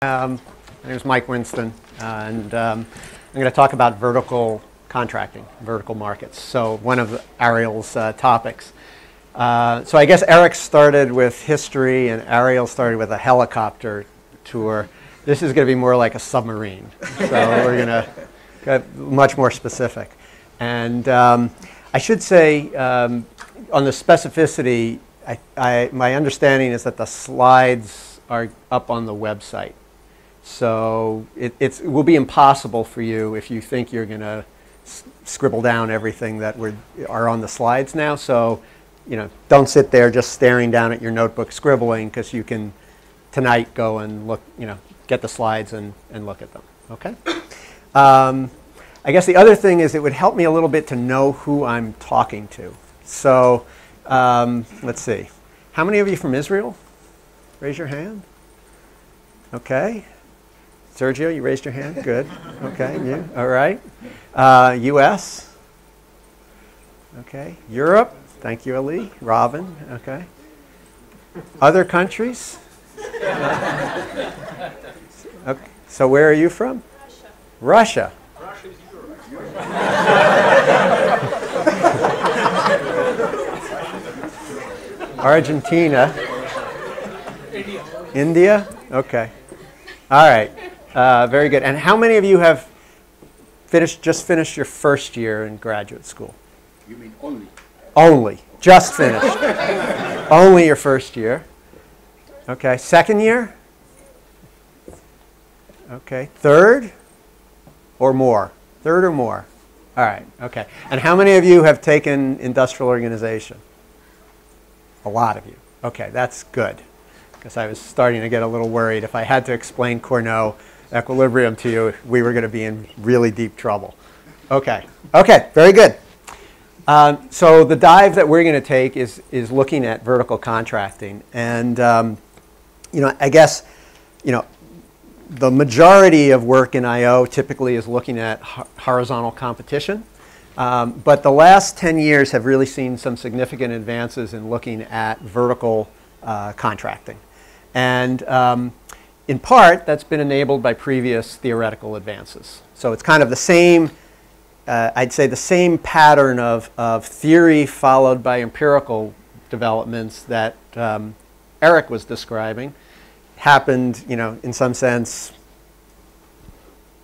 My name is Mike Whinston, and I'm going to talk about vertical contracting, vertical markets. So one of Ariel's topics. So I guess Eric started with history, and Ariel started with a helicopter tour. This is going to be more like a submarine. So we're going to get much more specific. And I should say, on the specificity, my understanding is that the slides are up on the website. So it will be impossible for you if you think you're going to scribble down everything that are on the slides now. So, don't sit there just staring down at your notebook scribbling, because you can tonight go and look, get the slides and look at them. Okay. I guess the other thing is it would help me a little bit to know who I'm talking to. So let's see. How many of you from Israel? Raise your hand. Okay. Sergio, you raised your hand? Good. Okay, you? All right. U.S.? Okay. Europe? Thank you, Ali. Robin? Okay. Other countries? Okay. So where are you from? Russia. Russia. Russia's Europe. Argentina. India? Okay. All right. Very good. And how many of you have just finished your first year in graduate school? You mean only? Only. Just finished. Only your first year. Okay. Second year? Okay. Third or more? Third or more? All right. Okay. And how many of you have taken industrial organization? A lot of you. Okay. That's good. Because I was starting to get a little worried. If I had to explain Cournot equilibrium to you, we were going to be in really deep trouble. Okay. Okay. Very good. So the dive that we're going to take is looking at vertical contracting. And, I guess, the majority of work in I/O typically is looking at horizontal competition. But the last 10 years have really seen some significant advances in looking at vertical contracting. And in part, that's been enabled by previous theoretical advances. So it's kind of the same, I'd say the same pattern of theory followed by empirical developments that Eric was describing happened, in some sense,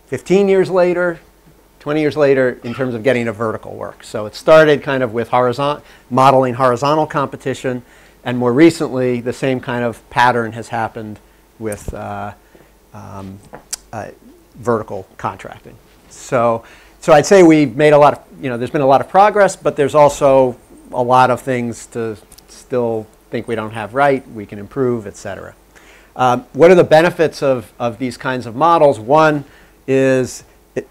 15 years later, 20 years later, in terms of getting a vertical work. So it started kind of with modeling horizontal competition, and more recently, the same kind of pattern has happened with vertical contracting. So I'd say we've made a lot of, there's been a lot of progress, but there's also a lot of things to still think we don't have right, we can improve, etc. What are the benefits of these kinds of models? One is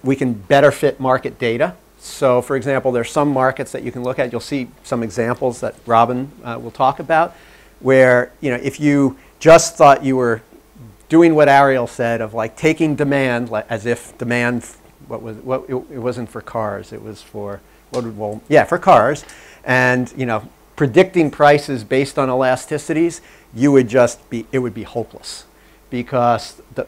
we can better fit market data. So, for example, there's some markets that you can look at. You'll see some examples that Robin will talk about, where if you just thought you were doing what Ariel said of like taking demand, as if demand, it wasn't for cars, it was for for cars, and predicting prices based on elasticities, it would be hopeless. Because the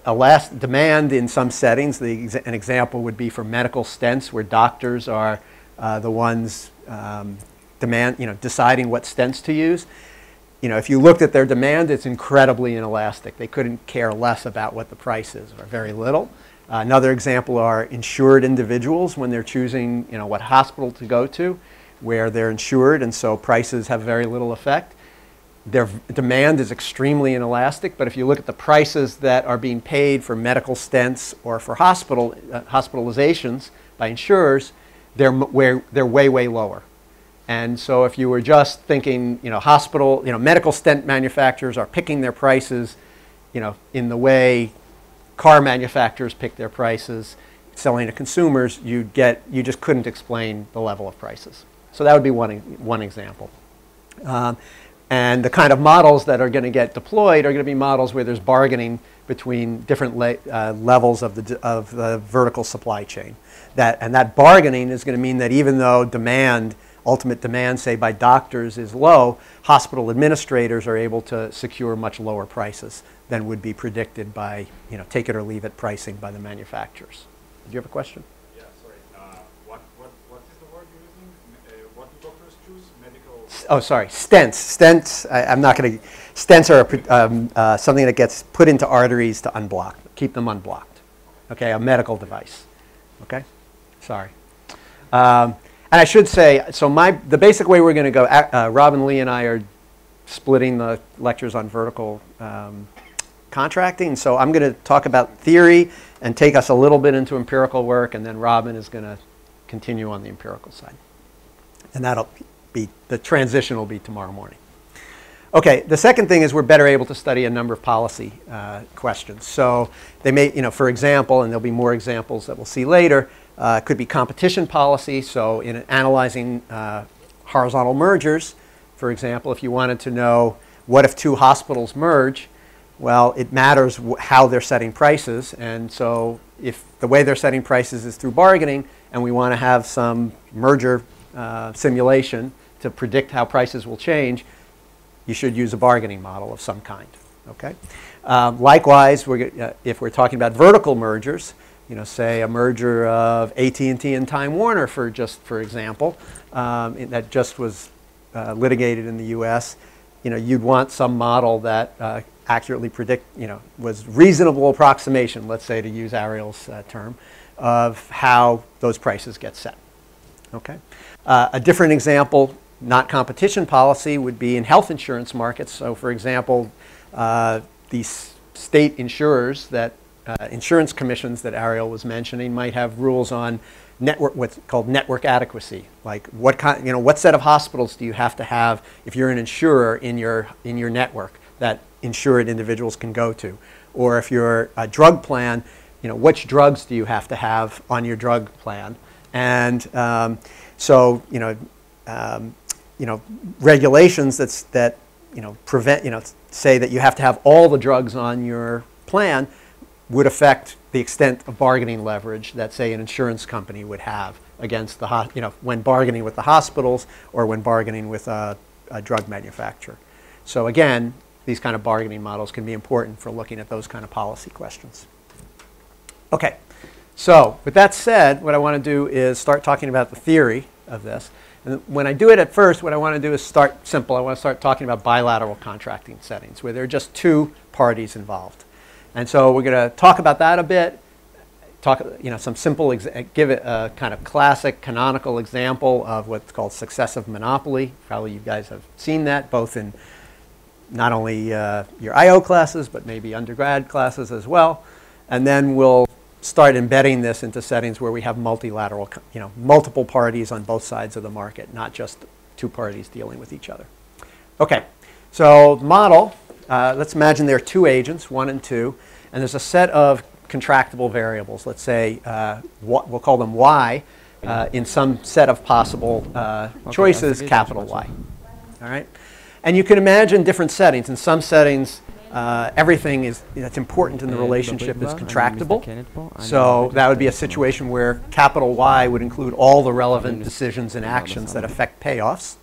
demand in some settings, an example would be for medical stents, where doctors are the ones deciding what stents to use. If you looked at their demand, it's incredibly inelastic. They couldn't care less about what the price is, or very little. Another example are insured individuals when they're choosing what hospital to go to, where they're insured, and so prices have very little effect. Their demand is extremely inelastic, but if you look at the prices that are being paid for medical stents or for hospitalizations by insurers, they're way, way lower. And so if you were just thinking, medical stent manufacturers are picking their prices, in the way car manufacturers pick their prices, selling to consumers, you just couldn't explain the level of prices. So that would be one example. And the kind of models that are going to get deployed are going to be models where there's bargaining between different levels of the vertical supply chain. That bargaining is going to mean that even though ultimate demand, say by doctors, is low, hospital administrators are able to secure much lower prices than would be predicted by, take it or leave it pricing by the manufacturers. Did you have a question? Yeah, sorry. What is the word you're using? What do doctors choose? Medical? Oh, sorry. Stents. Stents. I'm not going to. Stents are something that gets put into arteries to unblock, keep them unblocked. Okay, a medical device. Okay, sorry. And I should say, so the basic way we're going to go. Robin Lee and I are splitting the lectures on vertical contracting. So I'm going to talk about theory and take us a little bit into empirical work, and then Robin is going to continue on the empirical side. And that'll be, the transition will be tomorrow morning. Okay, the second thing is we're better able to study a number of policy questions. So they may, for example, and there'll be more examples that we'll see later, could be competition policy. So in analyzing horizontal mergers, for example, if you wanted to know what if two hospitals merge, well, it matters how they're setting prices. And so if the way they're setting prices is through bargaining, and we want to have some merger simulation to predict how prices will change, you should use a bargaining model of some kind. Okay. Likewise, if we're talking about vertical mergers, say a merger of AT&T and Time Warner, for example, that just was litigated in the U.S. You'd want some model that accurately was reasonable approximation, let's say, to use Ariel's term, of how those prices get set. Okay. A different example, not competition policy, would be in health insurance markets. So, for example, these state insurers that insurance commissions that Ariel was mentioning might have rules on what's called network adequacy. Like what set of hospitals do you have to have if you're an insurer in your network that insured individuals can go to, or if you're a drug plan, which drugs do you have to have on your drug plan, and regulations that prevent say that you have to have all the drugs on your plan would affect the extent of bargaining leverage that, say, an insurance company would have against the when bargaining with the hospitals or when bargaining with a drug manufacturer. So again, these kind of bargaining models can be important for looking at those kind of policy questions. Okay, so with that said, what I want to do is start talking about the theory of this. And when I do it at first, what I want to do is start simple. I want to start talking about bilateral contracting settings where there are just two parties involved. And so we're going to talk about that a bit, some simple, give it a kind of classic canonical example of what's called successive monopoly. Probably you guys have seen that both in not only your IO classes, but maybe undergrad classes as well. And then we'll start embedding this into settings where we have multilateral, multiple parties on both sides of the market, not just two parties dealing with each other. Okay, so the model, let's imagine there are two agents, 1 and 2, and there's a set of contractible variables. Let's say we'll call them Y in some set of possible choices, capital Y. All right, and you can imagine different settings. In some settings, everything that's important in the relationship is contractible. So that would be a situation where capital Y would include all the relevant decisions and actions that affect payoffs.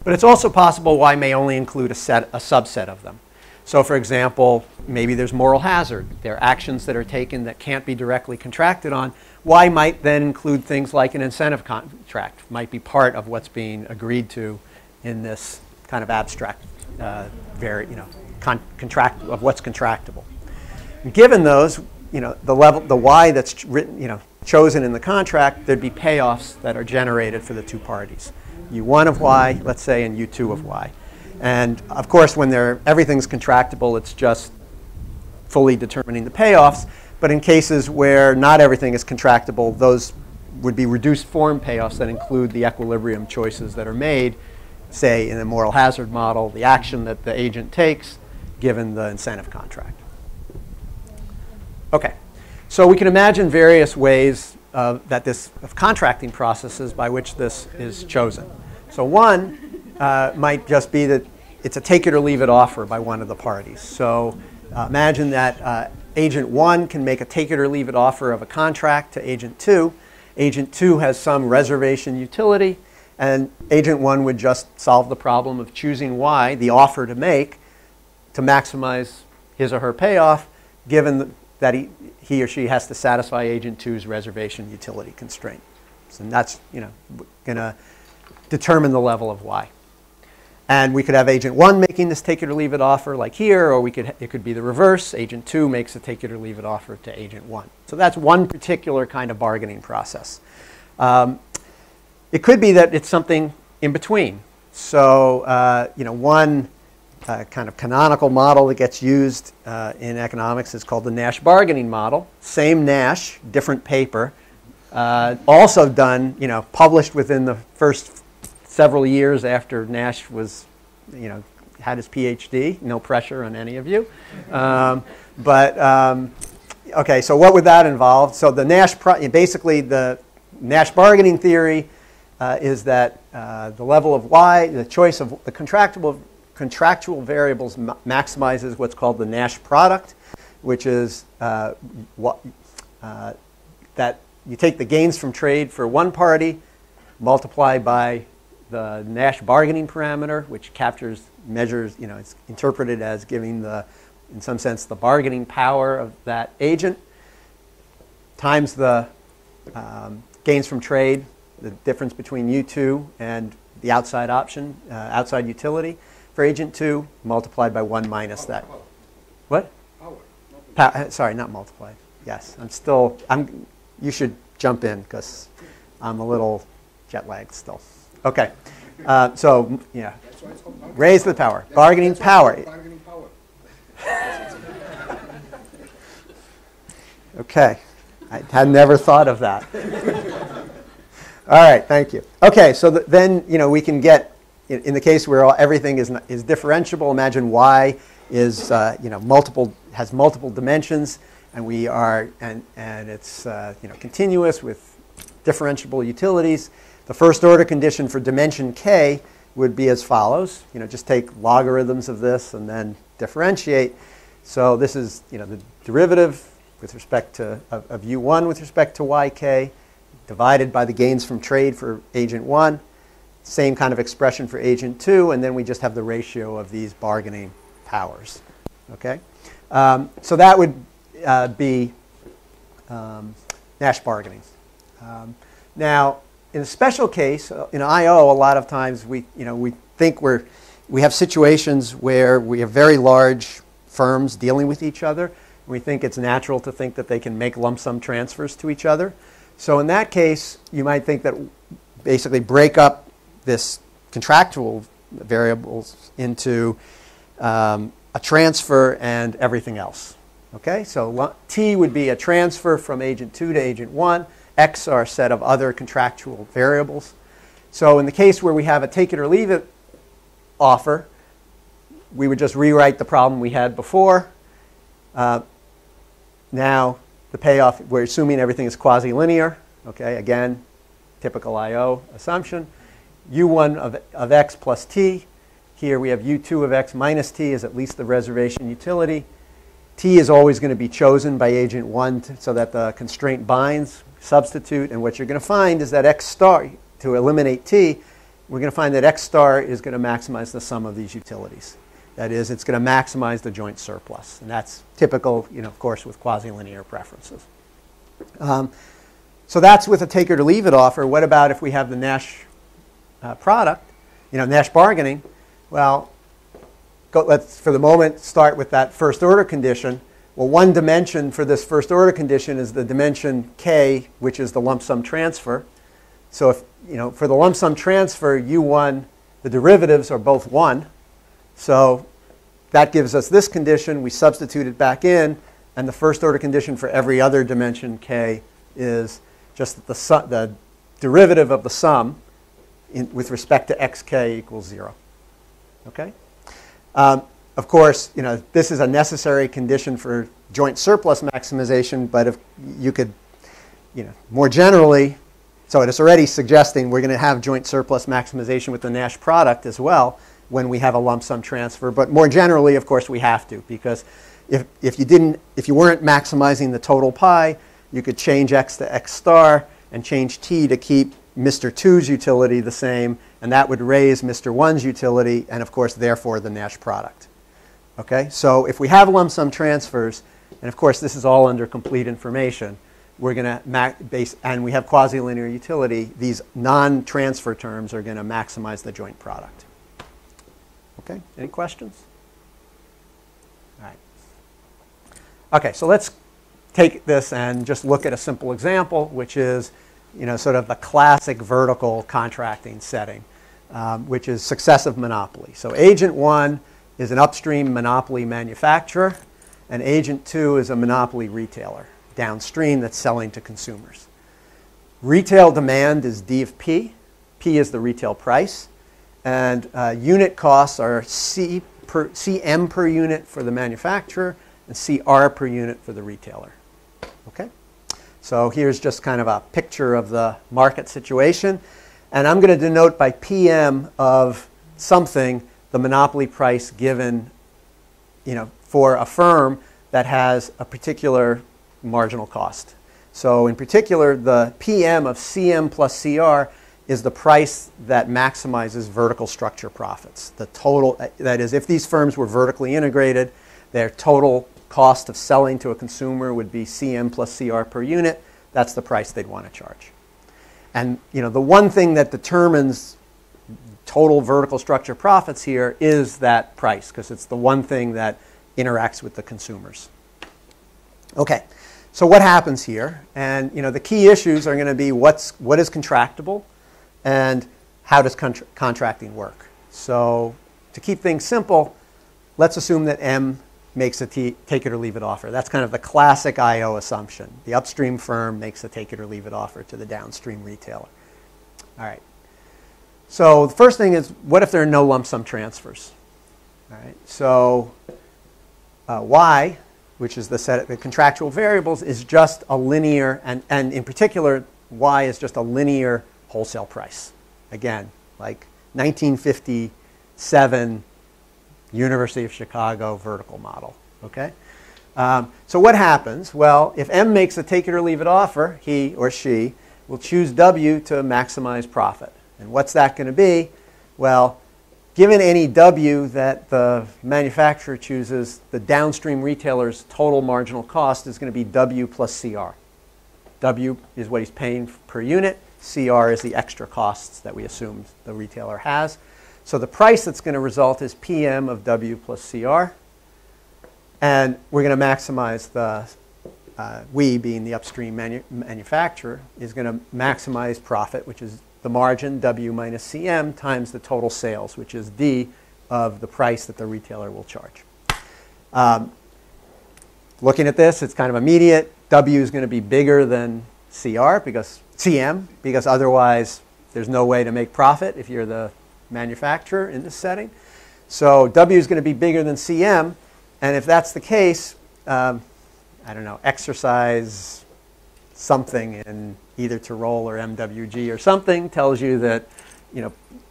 But it's also possible Y may only include a subset of them. So for example, maybe there's moral hazard. There are actions that are taken that can't be directly contracted on. Y might then include things like an incentive contract, might be part of what's being agreed to in this kind of abstract, contract of what's contractable. And given those, the Y that's written, chosen in the contract, there'd be payoffs that are generated for the two parties. U1 of Y, let's say, and U2 of Y. And of course, when everything's contractible, it's just fully determining the payoffs. But in cases where not everything is contractible, those would be reduced form payoffs that include the equilibrium choices that are made, say in the moral hazard model, the action that the agent takes given the incentive contract. Okay, so we can imagine various ways of contracting processes by which this is chosen. So one might just be that it's a take it or leave it offer by one of the parties. So imagine that Agent 1 can make a take it or leave it offer of a contract to Agent 2. Agent 2 has some reservation utility, and Agent 1 would just solve the problem of choosing Y, the offer to make, to maximize his or her payoff, given that he or she has to satisfy agent 2's reservation utility constraint. So that's, going to determine the level of Y. And we could have agent 1 making this take it or leave it offer like here, or it could be the reverse. Agent 2 makes a take it or leave it offer to agent 1. So that's one particular kind of bargaining process. It could be that it's something in between. So, one kind of canonical model that gets used in economics is called the Nash bargaining model. Same Nash, different paper. Also done, published within the first several years after Nash was, had his PhD. No pressure on any of you. Okay, so what would that involve? So the Nash, basically the Nash bargaining theory is that the level of Y, the choice of the contractual variables maximizes what's called the Nash product, which is that you take the gains from trade for one party, multiply by the Nash bargaining parameter, which measures, it's interpreted as giving in some sense, the bargaining power of that agent, times the gains from trade, the difference between U2 and the outside option, outside utility for agent 2, multiplied by 1 minus that. Power. What? Power. Sorry, not multiplied. Yes, you should jump in because I'm a little jet lagged still. Okay, so yeah, raise the power, bargaining power. Bargaining power. Okay, I had never thought of that. All right, thank you. Okay, so then we can get in the case where everything is differentiable. Imagine Y is has multiple dimensions, and it's continuous with differentiable utilities. The first order condition for dimension K would be as follows. Just take logarithms of this and then differentiate. So this is the derivative with respect to of U1 with respect to YK divided by the gains from trade for agent 1. Same kind of expression for agent 2, and then we just have the ratio of these bargaining powers. Okay, so that would be Nash bargaining. Now, in a special case, in I/O, a lot of times we think we have situations where we have very large firms dealing with each other. We think it's natural to think that they can make lump sum transfers to each other. So in that case, you might think that basically break up this contractual variables into a transfer and everything else. Okay, so T would be a transfer from agent 2 to agent 1. X are a set of other contractual variables. So in the case where we have a take it or leave it offer, we would just rewrite the problem we had before. Now the payoff, we're assuming everything is quasi-linear. Okay, again, typical I/O assumption. U1 of X plus T. Here we have U2 of X minus T is at least the reservation utility. T is always going to be chosen by agent 1 so that the constraint binds. Substitute, and what you're going to find is that X star, to eliminate T, we're going to find that X star is going to maximize the sum of these utilities. That is, it's going to maximize the joint surplus. And that's typical, of course, with quasi-linear preferences. So that's with a take it or leave it offer. What about if we have the Nash product, Nash bargaining? Well, let's, for the moment, start with that first order condition. Well, one dimension for this first order condition is the dimension K, which is the lump sum transfer. So if, for the lump sum transfer, U1, the derivatives are both 1. So that gives us this condition. We substitute it back in, and the first order condition for every other dimension K is just that the derivative of the sum with respect to xk equals 0. Okay? Of course, this is a necessary condition for joint surplus maximization, but if you could, more generally, so it's already suggesting we're going to have joint surplus maximization with the Nash product as well when we have a lump sum transfer. But more generally, of course, we have to, because if you weren't maximizing the total pie, you could change X to X star and change T to keep Mr. 2's utility the same, and that would raise Mr. 1's utility, and of course, therefore, the Nash product. Okay, so if we have lump sum transfers, and of course this is all under complete information, we're going to and we have quasi-linear utility, these non-transfer terms are going to maximize the joint product. Okay, any questions? All right. Okay, so let's take this and just look at a simple example, which is, sort of the classic vertical contracting setting, which is successive monopoly. So agent 1 is an upstream monopoly manufacturer, and agent 2 is a monopoly retailer downstream that's selling to consumers. Retail demand is D of P. P is the retail price, and unit costs are CM per unit for the manufacturer and CR per unit for the retailer. Okay? So here's just kind of a picture of the market situation. And I'm going to denote by PM of something the monopoly price given, for a firm that has a particular marginal cost. So in particular, the PM of CM plus CR is the price that maximizes vertical structure profits. The total, that is, if these firms were vertically integrated, their total cost of selling to a consumer would be CM plus CR per unit. That's the price they'd want to charge. And the one thing that determines total vertical structure profits here is that price, because it's the one thing that interacts with the consumers. Okay, so what happens here? And the key issues are going to be what is contractable and how does contracting work. So to keep things simple, let's assume that M makes a take it or leave it offer. That's kind of the classic IO assumption. The upstream firm makes a take it or leave it offer to the downstream retailer. All right. So the first thing is, what if there are no lump sum transfers? All right. So Y, which is the set of the contractual variables, is just a linear, and in particular, Y is just a linear wholesale price. Again, like 1957 University of Chicago vertical model. Okay? So what happens? Well, if M makes a take it or leave it offer, he or she will choose W to maximize profit. And what's that going to be? Well, given any W that the manufacturer chooses, the downstream retailer's total marginal cost is going to be W plus CR. W is what he's paying per unit. CR is the extra costs that we assumed the retailer has. So the price that's going to result is PM of W plus CR. And we're going to maximize the, we being the upstream manufacturer, is going to maximize profit, which is the margin, W minus CM, times the total sales, which is D of the price that the retailer will charge. Looking at this, it's kind of immediate. W is going to be bigger than CR, because CM, because otherwise there's no way to make profit if you're the manufacturer in this setting. So W is going to be bigger than CM, and if that's the case, I don't know, exercise something in either Tirol or MWG or something tells you that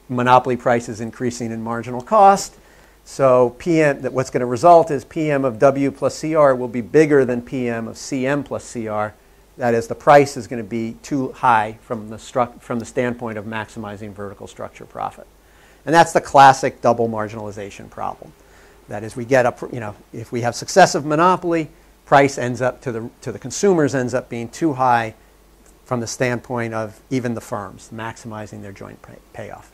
monopoly price is increasing in marginal cost. So PM, that what's going to result is PM of W plus CR will be bigger than PM of CM plus CR. That is, the price is going to be too high from the standpoint of maximizing vertical structure profit. And that's the classic double marginalization problem. That is, we get if we have successive monopoly, price ends up to the consumers ends up being too high from the standpoint of even the firms, maximizing their joint payoff.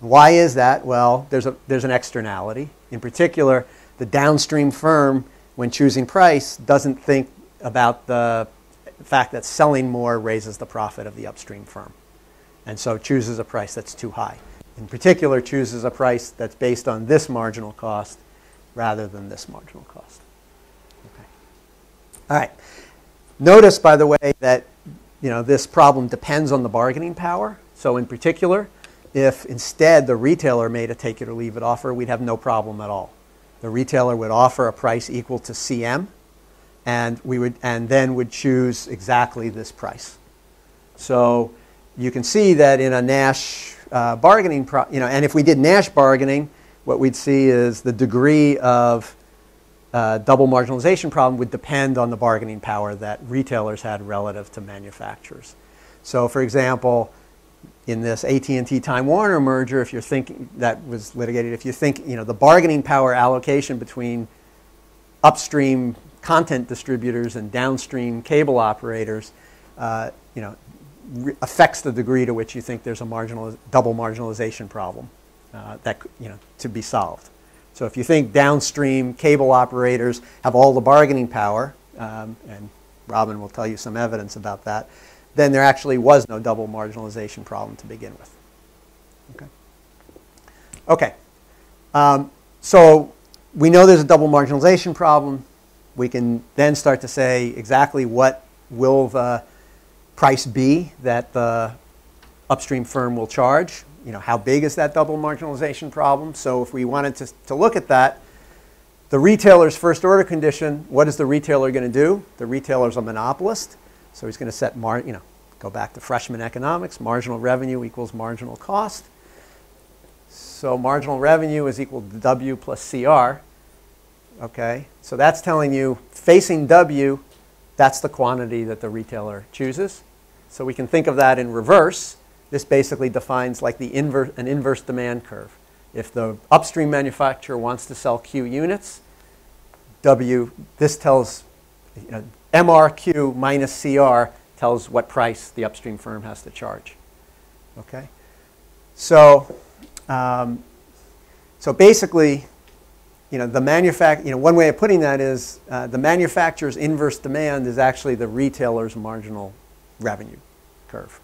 Why is that? Well, there's an externality. In particular, the downstream firm, when choosing price, doesn't think about the fact that selling more raises the profit of the upstream firm, and so chooses a price that's too high. In particular, chooses a price that's based on this marginal cost rather than this marginal cost. Okay. All right. Notice, by the way, that this problem depends on the bargaining power. So in particular, if instead the retailer made a take it or leave it offer, we'd have no problem at all. The retailer would offer a price equal to CM, and then would choose exactly this price. So you can see that in a Nash bargaining, and if we did Nash bargaining, what we'd see is the degree of double marginalization problem would depend on the bargaining power that retailers had relative to manufacturers. So for example, in this AT&T Time Warner merger, if you're thinking, that was litigated, if you think, the bargaining power allocation between upstream content distributors and downstream cable operators, affects the degree to which you think there's a double marginalization problem that, to be solved. So if you think downstream cable operators have all the bargaining power, and Robin will tell you some evidence about that, then there actually was no double marginalization problem to begin with. Okay. So we know there's a double marginalization problem. We can then start to say exactly what will the price be that the upstream firm will charge. How big is that double marginalization problem? So if we wanted to look at that, the retailer's first order condition, what is the retailer going to do? The retailer's a monopolist. So he's going to set, go back to freshman economics, marginal revenue equals marginal cost. So marginal revenue is equal to W plus CR. Okay, so that's telling you, facing W, that's the quantity that the retailer chooses. So we can think of that in reverse. This basically defines like an inverse demand curve. If the upstream manufacturer wants to sell Q units, this tells, MRQ minus CR tells what price the upstream firm has to charge. Okay, so basically, one way of putting that is the manufacturer's inverse demand is actually the retailer's marginal revenue curve.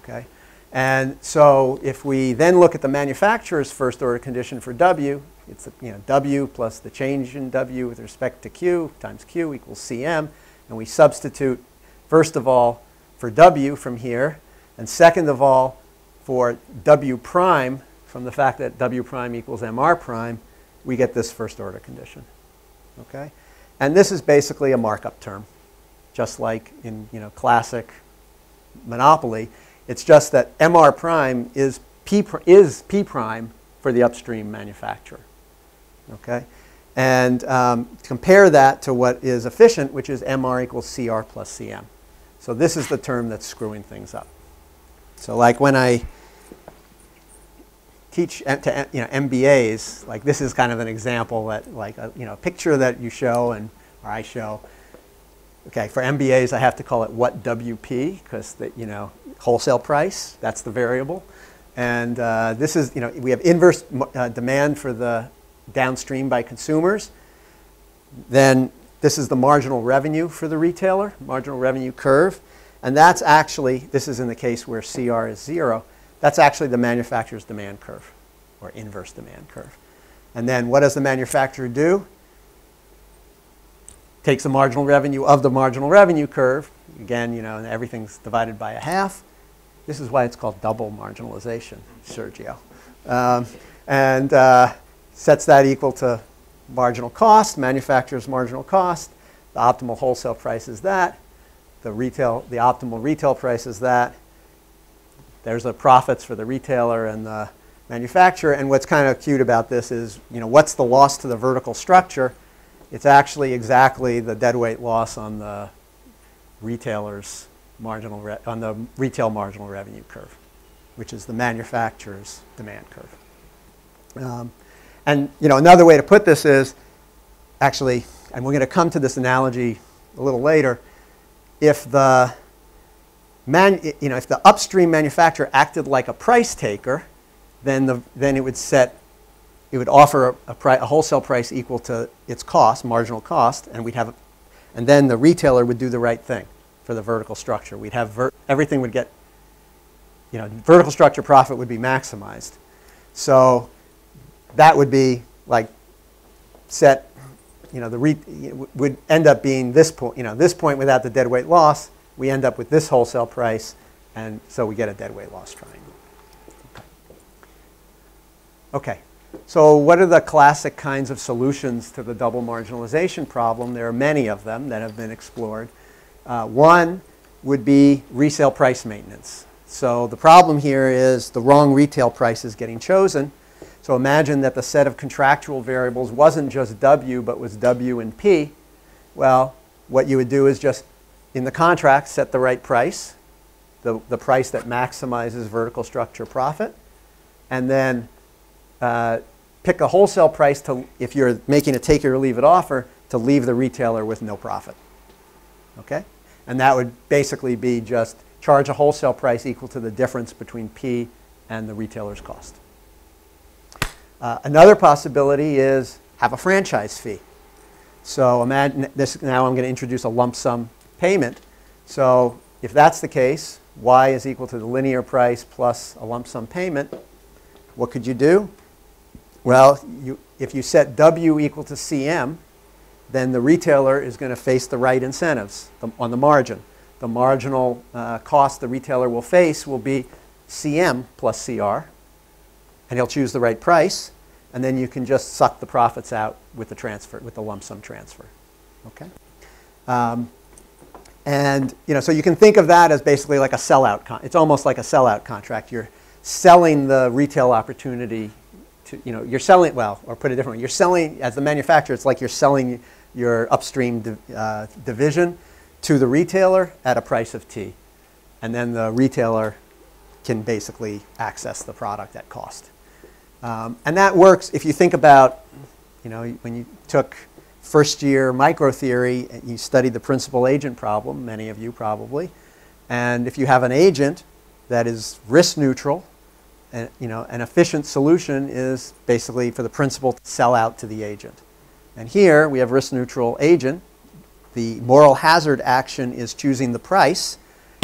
Okay, and so if we then look at the manufacturer's first order condition for W, it's W plus the change in W with respect to Q times Q equals CM, and we substitute first of all for W from here, and second of all for W prime from the fact that W prime equals MR prime, we get this first order condition. Okay, and this is basically a markup term, just like in classic monopoly. It's just that MR prime is P prime for the upstream manufacturer. Okay, and compare that to what is efficient, which is MR equals CR plus CM. So this is the term that's screwing things up. So like when I teach to MBAs, like this is kind of an example that like a picture that you show or I show. Okay, for MBAs I have to call it what WP because wholesale price, that's the variable, and this is we have inverse demand for the downstream by consumers. Then this is the marginal revenue for the retailer, marginal revenue curve, and that's actually, this is in the case where CR is 0. That's actually the manufacturer's demand curve, or inverse demand curve. And then what does the manufacturer do? Takes the marginal revenue of the marginal revenue curve. Again, and everything's divided by a half. This is why it's called double marginalization, Sergio. And sets that equal to marginal cost, manufacturer's marginal cost. The optimal wholesale price is that. The optimal retail price is that. There's the profits for the retailer and the manufacturer. And what's kind of cute about this is, what's the loss to the vertical structure? It's actually exactly the deadweight loss on the retailer's on the retail marginal revenue curve, which is the manufacturer's demand curve. And another way to put this is actually, and we're going to come to this analogy a little later, if the if the upstream manufacturer acted like a price taker, then it would offer a wholesale price equal to its cost, marginal cost, and and then the retailer would do the right thing for the vertical structure. We'd have everything would get, vertical structure profit would be maximized. So that would be like set, would end up being this point, this point without the deadweight loss. We end up with this wholesale price, and so we get a deadweight loss triangle. Okay, so what are the classic kinds of solutions to the double marginalization problem? There are many of them that have been explored. One would be resale price maintenance. So the problem here is the wrong retail price is getting chosen. So imagine that the set of contractual variables wasn't just W, but was W and P. Well, what you would do is just, in the contract, set the right price, the price that maximizes vertical structure profit, and then pick a wholesale price to, if you're making a take it or leave it offer, to leave the retailer with no profit. Okay? And that would basically be just charge a wholesale price equal to the difference between P and the retailer's cost. Another possibility is have a franchise fee. So imagine this, now I'm going to introduce a lump sum payment. So if that's the case, Y is equal to the linear price plus a lump sum payment. What could you do? Well, if you set W equal to CM, then the retailer is going to face the right incentives on the margin. The marginal cost the retailer will face will be CM plus CR, and he'll choose the right price, and then you can just suck the profits out with the transfer, with the lump sum transfer. Okay? And so you can think of that as basically like a sellout. It's almost like a sellout contract. You're selling the retail opportunity to, you're selling, well, or put it differently, you're selling, as the manufacturer, it's like you're selling your upstream division to the retailer at a price of T. And then the retailer can basically access the product at cost. And that works if you think about, when you took first year micro theory, you studied the principal agent problem, many of you probably. And if you have an agent that is risk neutral, and, an efficient solution is basically for the principal to sell out to the agent. And here we have risk neutral agent. The moral hazard action is choosing the price,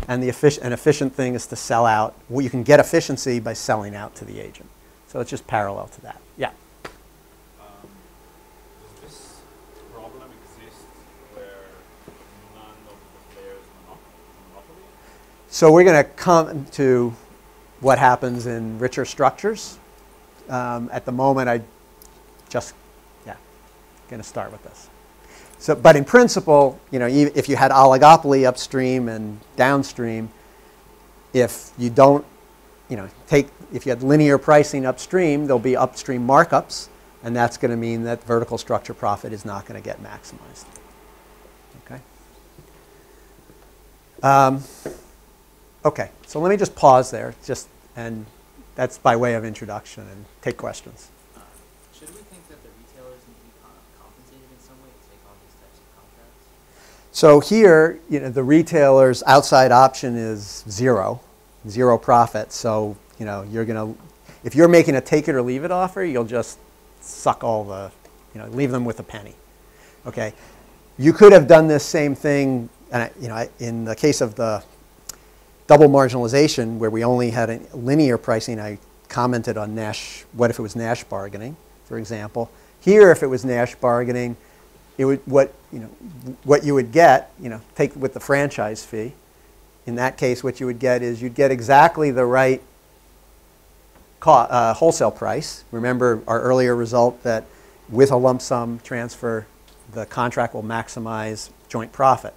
and an efficient thing is to sell out. Well, you can get efficiency by selling out to the agent. So it's just parallel to that. Yeah? Does this problem exist where none of the players monopoly? So we're going to come to what happens in richer structures. At the moment, going to start with this. So, but in principle, if you had oligopoly upstream and downstream, if you don't, if you had linear pricing upstream, there'll be upstream markups, and that's going to mean that vertical structure profit is not going to get maximized. Okay. Okay. So let me just pause there, and that's by way of introduction, and take questions. Should we think that the retailers need to be compensated in some way to take on these types of contracts? So here, the retailer's outside option is zero profit. So, you're going to, if you're making a take it or leave it offer, you'll just suck all the, leave them with a penny. Okay. You could have done this same thing, in the case of the double marginalization, where we only had a linear pricing. I commented on Nash, what if it was Nash bargaining, for example. Here, if it was Nash bargaining, it would, what you would get, take with the franchise fee. In that case, what you would get is you'd get exactly the right wholesale price. Remember our earlier result that with a lump sum transfer, the contract will maximize joint profit.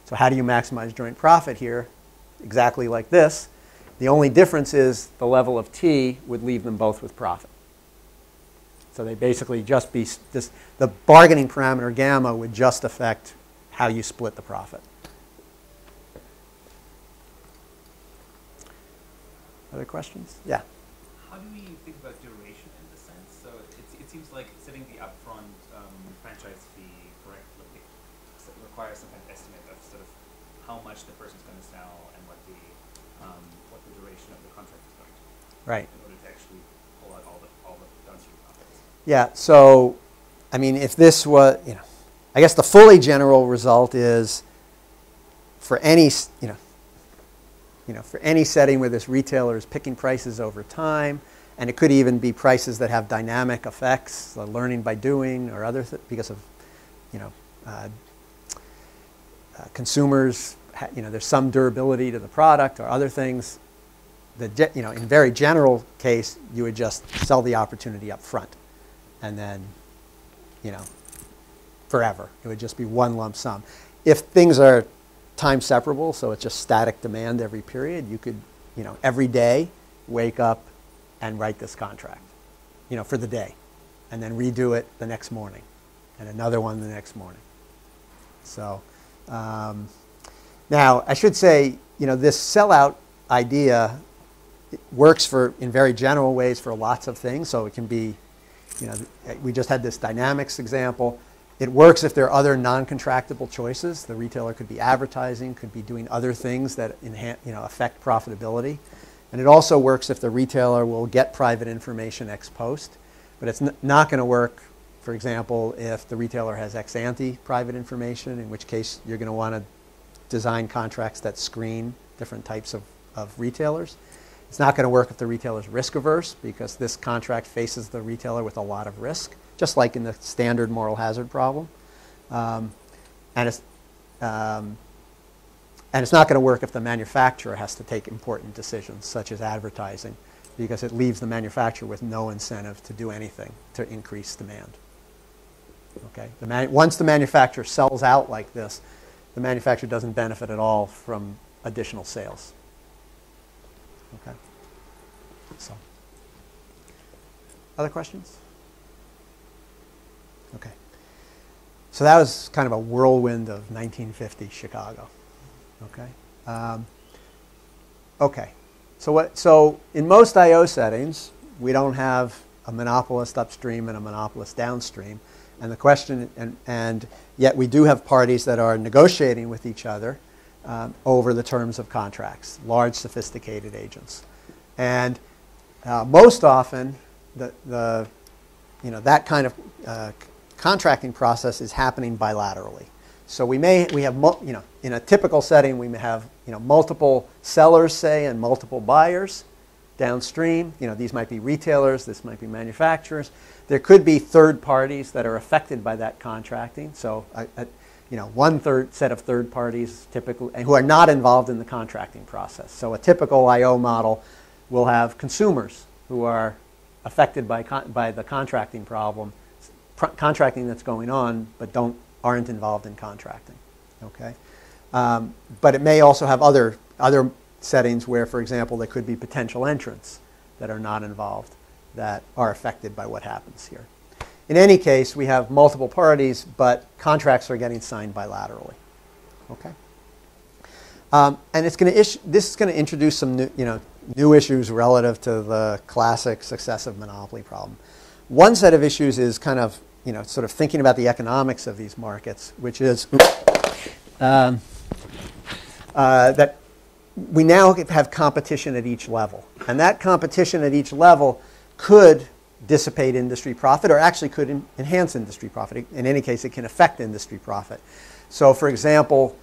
So how do you maximize joint profit here? Exactly like this. The only difference is the level of T would leave them both with profit. So they basically just be the bargaining parameter gamma would just affect how you split the profit. Other questions? Yeah. How do we think about duration in this sense? So it seems like setting the upfront franchise fee correctly requires some kind of estimate of sort of how much the person's going to sell and what the duration of the contract is going to be. Right. In order to actually pull out all the downstream profits. Yeah. So, I mean, if this was, I guess the fully general result is for any, for any setting where this retailer is picking prices over time, and it could even be prices that have dynamic effects, learning by doing, or other because of, consumers. There's some durability to the product or other things. In very general case, you would just sell the opportunity up front, and then, forever. It would just be one lump sum. If things are time separable, so it's just static demand every period, you could, every day wake up and write this contract, for the day, and then redo it the next morning, and another one the next morning. So now I should say, this sellout idea works in very general ways for lots of things. So it can be, we just had this dynamics example. It works if there are other non-contractible choices. The retailer could be advertising, could be doing other things that affect profitability. And it also works if the retailer will get private information ex post. But it's not going to work, for example, if the retailer has ex ante private information, in which case you're going to want to design contracts that screen different types of retailers. It's not going to work if the retailer is risk averse, because this contract faces the retailer with a lot of risk, just like in the standard moral hazard problem. And it's not going to work if the manufacturer has to take important decisions, such as advertising, because it leaves the manufacturer with no incentive to do anything to increase demand. Okay? Once the manufacturer sells out like this, the manufacturer doesn't benefit at all from additional sales. Okay. So, other questions? Okay. So that was kind of a whirlwind of 1950 Chicago. Okay. Okay. So in most I/O settings, we don't have a monopolist upstream and a monopolist downstream, and the question, and yet we do have parties that are negotiating with each other over the terms of contracts, large sophisticated agents. And most often, that kind of contracting process is happening bilaterally. So we have, in a typical setting, we may have, multiple sellers, say, and multiple buyers downstream. These might be retailers, this might be manufacturers. There could be third parties that are affected by that contracting. So, one set of third parties typically, and who are not involved in the contracting process. So a typical I/O model will have consumers who are affected by the contracting problem, contracting that's going on, but aren't involved in contracting. Okay, but it may also have other settings where, for example, there could be potential entrants that are not involved that are affected by what happens here. In any case, we have multiple parties, but contracts are getting signed bilaterally. Okay, and this is going to introduce some new issues relative to the classic successive monopoly problem. One set of issues is kind of sort of thinking about the economics of these markets, which is that we now have competition at each level. And that competition at each level could dissipate industry profit, or actually could enhance industry profit. In any case, it can affect industry profit. So for example,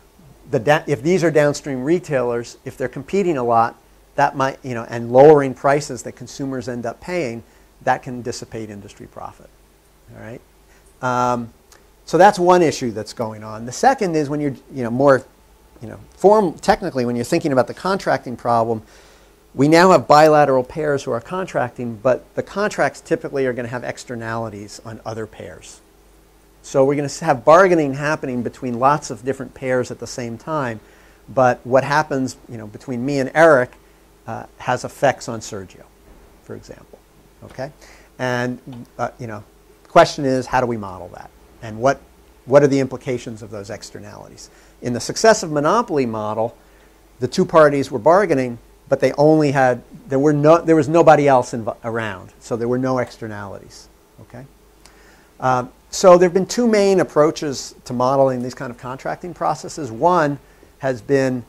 if these are downstream retailers, if they're competing a lot, that might, and lowering prices that consumers end up paying, that can dissipate industry profit. All right. So that's one issue that's going on. The second is when you're, more, technically, when you're thinking about the contracting problem, we now have bilateral pairs who are contracting, but the contracts typically are going to have externalities on other pairs. So we're going to have bargaining happening between lots of different pairs at the same time, but what happens, between me and Eric has effects on Sergio, for example. Okay, and the question is, how do we model that, and what are the implications of those externalities? In the successive monopoly model, the two parties were bargaining, but they only had there was nobody else around, so there were no externalities. Okay, so there have been two main approaches to modeling these kind of contracting processes. One has been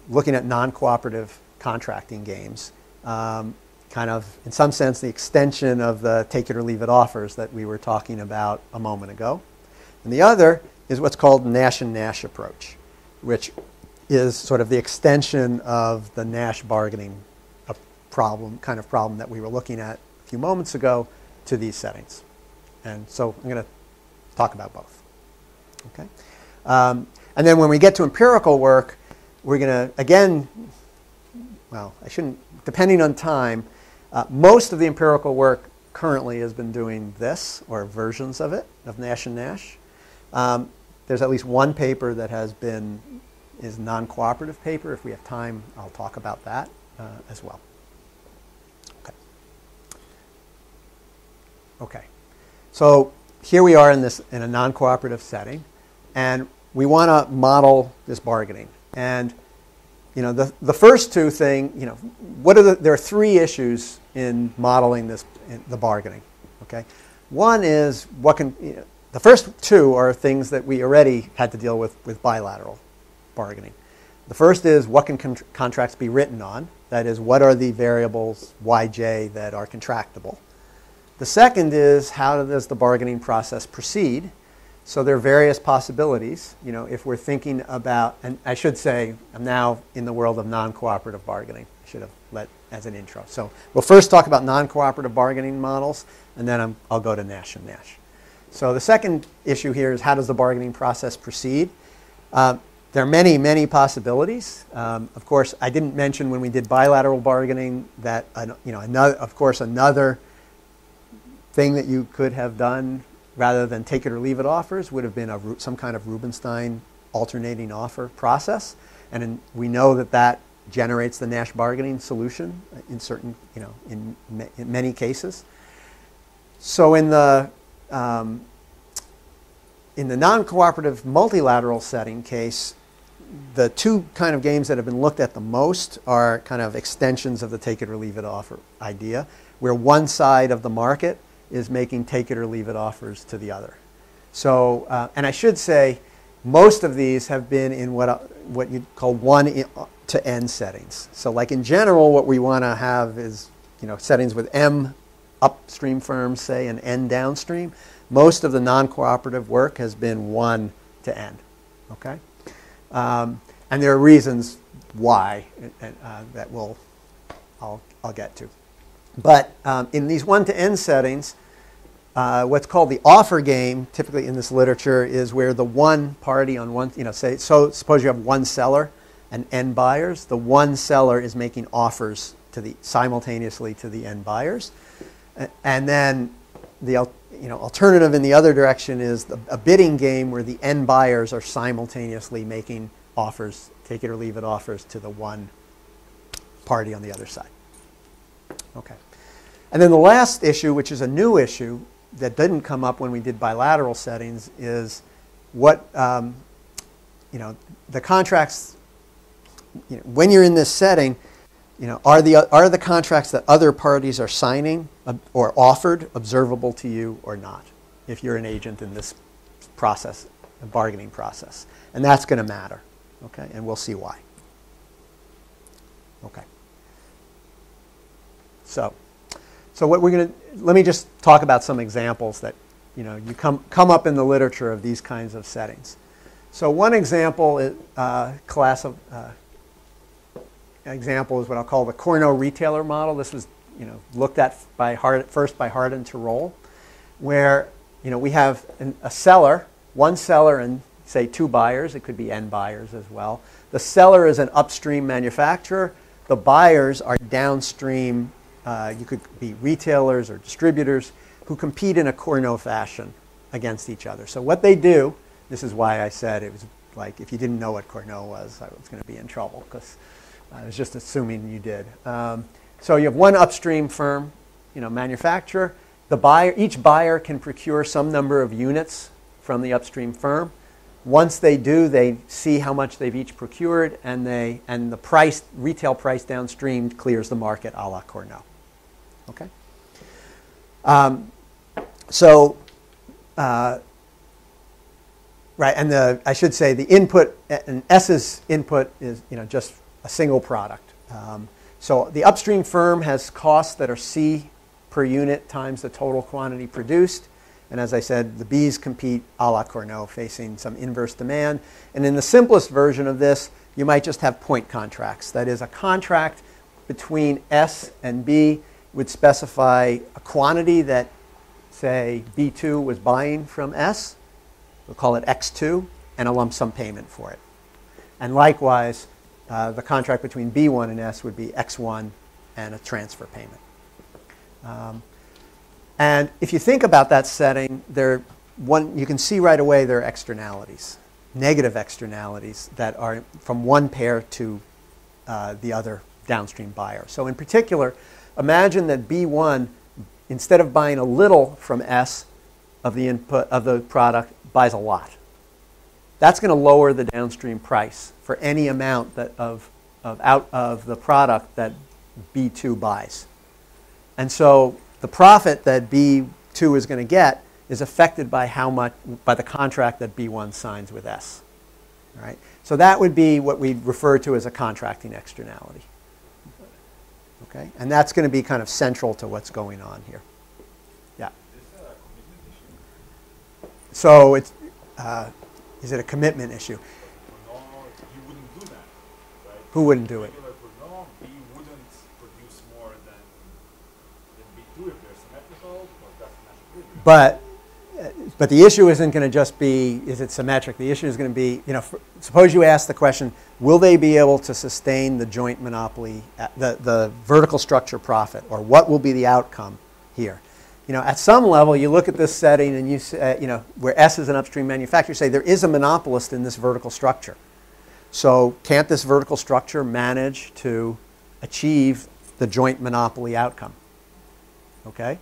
looking at non-cooperative contracting games. Kind of, in some sense, the extension of the take it or leave it offers that we were talking about a moment ago. And the other is what's called Nash and Nash approach, which is sort of the extension of the Nash bargaining problem that we were looking at a few moments ago to these settings. And so I'm going to talk about both. Okay. And then when we get to empirical work, we're going to, again, well, I shouldn't, depending on time, most of the empirical work currently has been doing this, or versions of it, of Nash and Nash. There's at least one paper that is non-cooperative paper. If we have time, I'll talk about that as well. Okay. Okay. So here we are in a non-cooperative setting, and we want to model this bargaining. And the first two there are three issues in modeling the bargaining. Okay, one is the first two are things that we already had to deal with bilateral bargaining. The first is what can contracts be written on? That is, what are the variables yj that are contractable? The second is how does the bargaining process proceed? So there are various possibilities. If we're thinking about, and I should say, I'm now in the world of non-cooperative bargaining. I should have let as an intro. So we'll first talk about non-cooperative bargaining models, and then I'll go to Nash and Nash. So the second issue here is how does the bargaining process proceed? There are many, many possibilities. Of course, I didn't mention when we did bilateral bargaining that another thing that you could have done rather than take it or leave it offers would have been some kind of Rubinstein alternating offer process, and we know that generates the Nash bargaining solution in certain, in many cases. So in the non-cooperative multilateral setting case, the two kind of games that have been looked at the most are kind of extensions of the take it or leave it offer idea, where one side of the market is making take it or leave it offers to the other. So, and I should say, most of these have been in what you'd call one-to-n settings. So like in general, what we want to have is settings with M upstream firms, say, and N downstream. Most of the non-cooperative work has been 1 to N. Okay? And there are reasons why that I'll get to. But in these 1 to N settings, what's called the offer game, typically in this literature, is where the one party on one, suppose you have one seller and N buyers. The one seller is making offers simultaneously to the N buyers. And then the alternative in the other direction is a bidding game where the N buyers are simultaneously making offers, take it or leave it offers, to the one party on the other side. Okay. And then the last issue, which is a new issue that didn't come up when we did bilateral settings, is what the contracts. When you're in this setting, are the contracts that other parties are signing or offered observable to you or not? If you're an agent in this process, a bargaining process, and that's going to matter. Okay, and we'll see why. Okay. So what we're going to, let me just talk about some examples that, you come up in the literature of these kinds of settings. So one example is example is what I'll call the Cournot retailer model. This was, looked at first by Hard and Tirole, where, we have one seller and say two buyers. It could be N buyers as well. The seller is an upstream manufacturer. The buyers are downstream. You could be retailers or distributors who compete in a Cournot fashion against each other. So what they do, this is why I said it was like if you didn't know what Cournot was, I was going to be in trouble because I was just assuming you did. So you have one upstream firm, manufacturer. Each buyer can procure some number of units from the upstream firm. Once they do, they see how much they've each procured, and the retail price downstream clears the market a la Cournot. Okay. Right, and I should say the input and S's input is just a single product. So the upstream firm has costs that are C per unit times the total quantity produced. And as I said, the B's compete a la Cournot, facing some inverse demand. And in the simplest version of this, you might just have point contracts. That is, a contract between S and B would specify a quantity that, say, B2 was buying from S. We'll call it X2, and a lump sum payment for it. And likewise, the contract between B1 and S would be X1 and a transfer payment. And if you think about that setting, you can see right away there are externalities, negative externalities that are from one pair to the other downstream buyer. So in particular, imagine that B1, instead of buying a little from S of the input of the product, buys a lot. That's going to lower the downstream price for any amount of of the product that B2 buys. And so the profit that B2 is going to get is affected by by the contract that B1 signs with S. All right? So that would be what we refer to as a contracting externality. Okay? And that's going to be kind of central to what's going on here. Yeah. Is that a commitment issue? So it's, is it a commitment issue? For no, you wouldn't do that, right? Who wouldn't do it? Regular for no, B wouldn't produce more than B2 if they're symmetrical, because that's natural equilibrium. But the issue isn't going to just be, is it symmetric? The issue is going to be, suppose you ask the question, will they be able to sustain the joint monopoly, the vertical structure profit, or what will be the outcome here? At some level, you look at this setting and you say, where S is an upstream manufacturer, you say there is a monopolist in this vertical structure. So can't this vertical structure manage to achieve the joint monopoly outcome? Okay?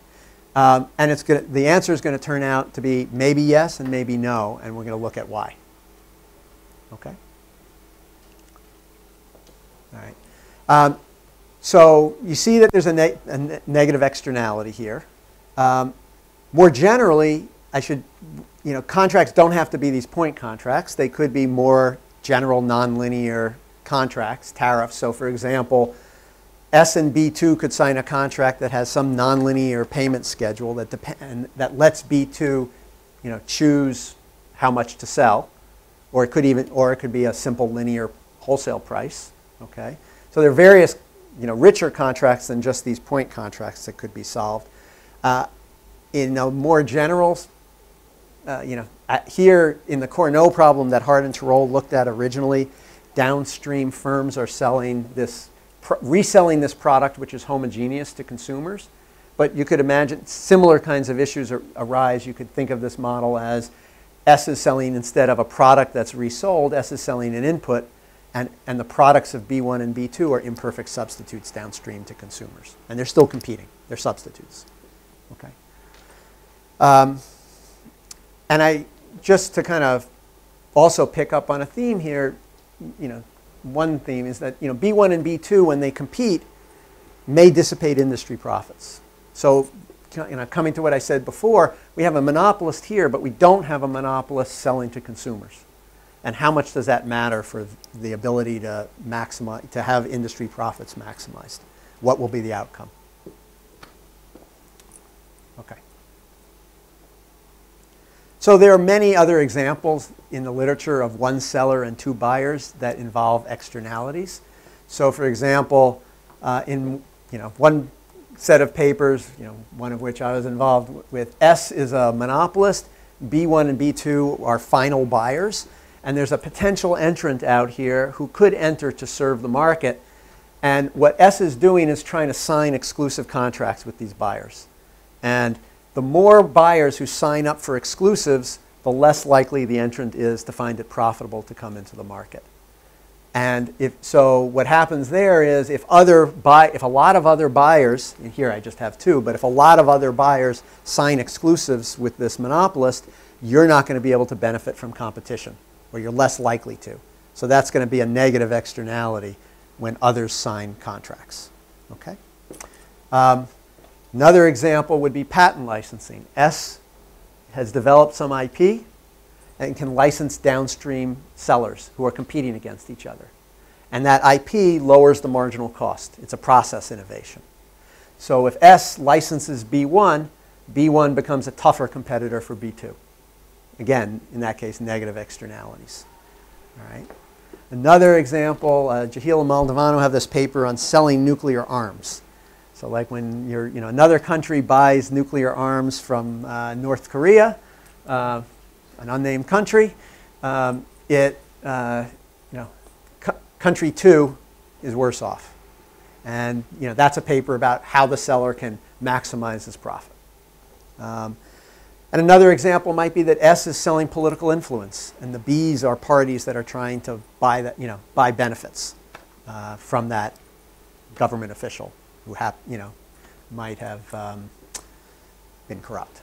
And the answer is going to turn out to be maybe yes and maybe no, and we're going to look at why. Okay? All right. So you see that there's a negative externality here. More generally, contracts don't have to be these point contracts. They could be more general nonlinear contracts, tariffs. So for example, S and B2 could sign a contract that has some nonlinear payment schedule that lets B2, choose how much to sell, or it could be a simple linear wholesale price. Okay, so there are various, richer contracts than just these point contracts that could be solved. In a more general, here in the Cournot problem that Hart and Tirole looked at originally, downstream firms are reselling this product, which is homogeneous to consumers. But you could imagine similar kinds of issues arise. You could think of this model as S is selling, instead of a product that's resold, S is selling an input, and the products of B1 and B2 are imperfect substitutes downstream to consumers. And they're still competing. They're substitutes. Okay. And just to kind of also pick up on a theme here, one theme is that B1 and B2, when they compete, may dissipate industry profits. So coming to what I said before, we have a monopolist here, but we don't have a monopolist selling to consumers. And how much does that matter for the ability to have industry profits maximized? What will be the outcome? Okay. So there are many other examples in the literature of one seller and two buyers that involve externalities. So for example, in one set of papers, one of which I was involved with, S is a monopolist, B1 and B2 are final buyers, and there's a potential entrant out here who could enter to serve the market. And what S is doing is trying to sign exclusive contracts with these buyers. And the more buyers who sign up for exclusives, the less likely the entrant is to find it profitable to come into the market. And so what happens there is if a lot of other buyers, and here I just have two, but if a lot of other buyers sign exclusives with this monopolist, you're not going to be able to benefit from competition, or you're less likely to. So that's going to be a negative externality when others sign contracts. Okay? Another example would be patent licensing. S has developed some IP and can license downstream sellers who are competing against each other. And that IP lowers the marginal cost. It's a process innovation. So if S licenses B1, B1 becomes a tougher competitor for B2. Again, in that case, negative externalities. All right. Another example, Jahil and Maldovano have this paper on selling nuclear arms. So like when another country buys nuclear arms from North Korea, an unnamed country, country two is worse off. And that's a paper about how the seller can maximize his profit. And another example might be that S is selling political influence, and the B's are parties that are trying to buy benefits from that government official who might have been corrupt.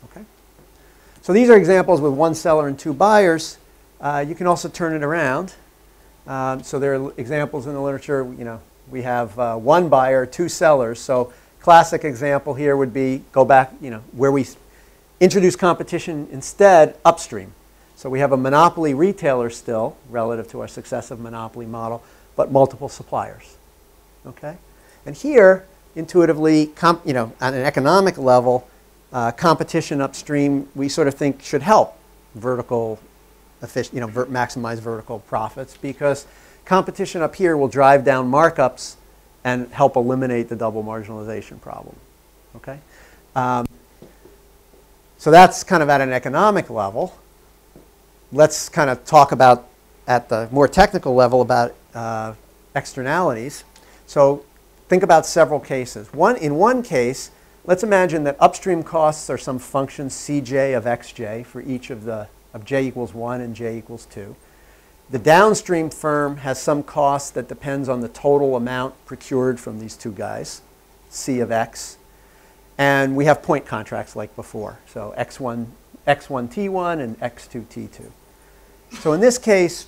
Okay. So these are examples with one seller and two buyers. You can also turn it around. So there are examples in the literature. We have one buyer, two sellers. So classic example here would be go back, where we introduce competition instead upstream. So we have a monopoly retailer still relative to our successive monopoly model, but multiple suppliers. Okay, and here intuitively, on an economic level, competition upstream we sort of think should help vertical maximize vertical profits, because competition up here will drive down markups and help eliminate the double marginalization problem. Okay, so that's kind of at an economic level. Let's kind of talk about at the more technical level about externalities. So think about several cases. In one case, let's imagine that upstream costs are some function Cj of xj for each of j equals 1 and j equals 2. The downstream firm has some cost that depends on the total amount procured from these two guys, C of x. And we have point contracts like before. So x1 t1 and x2 t2. So in this case,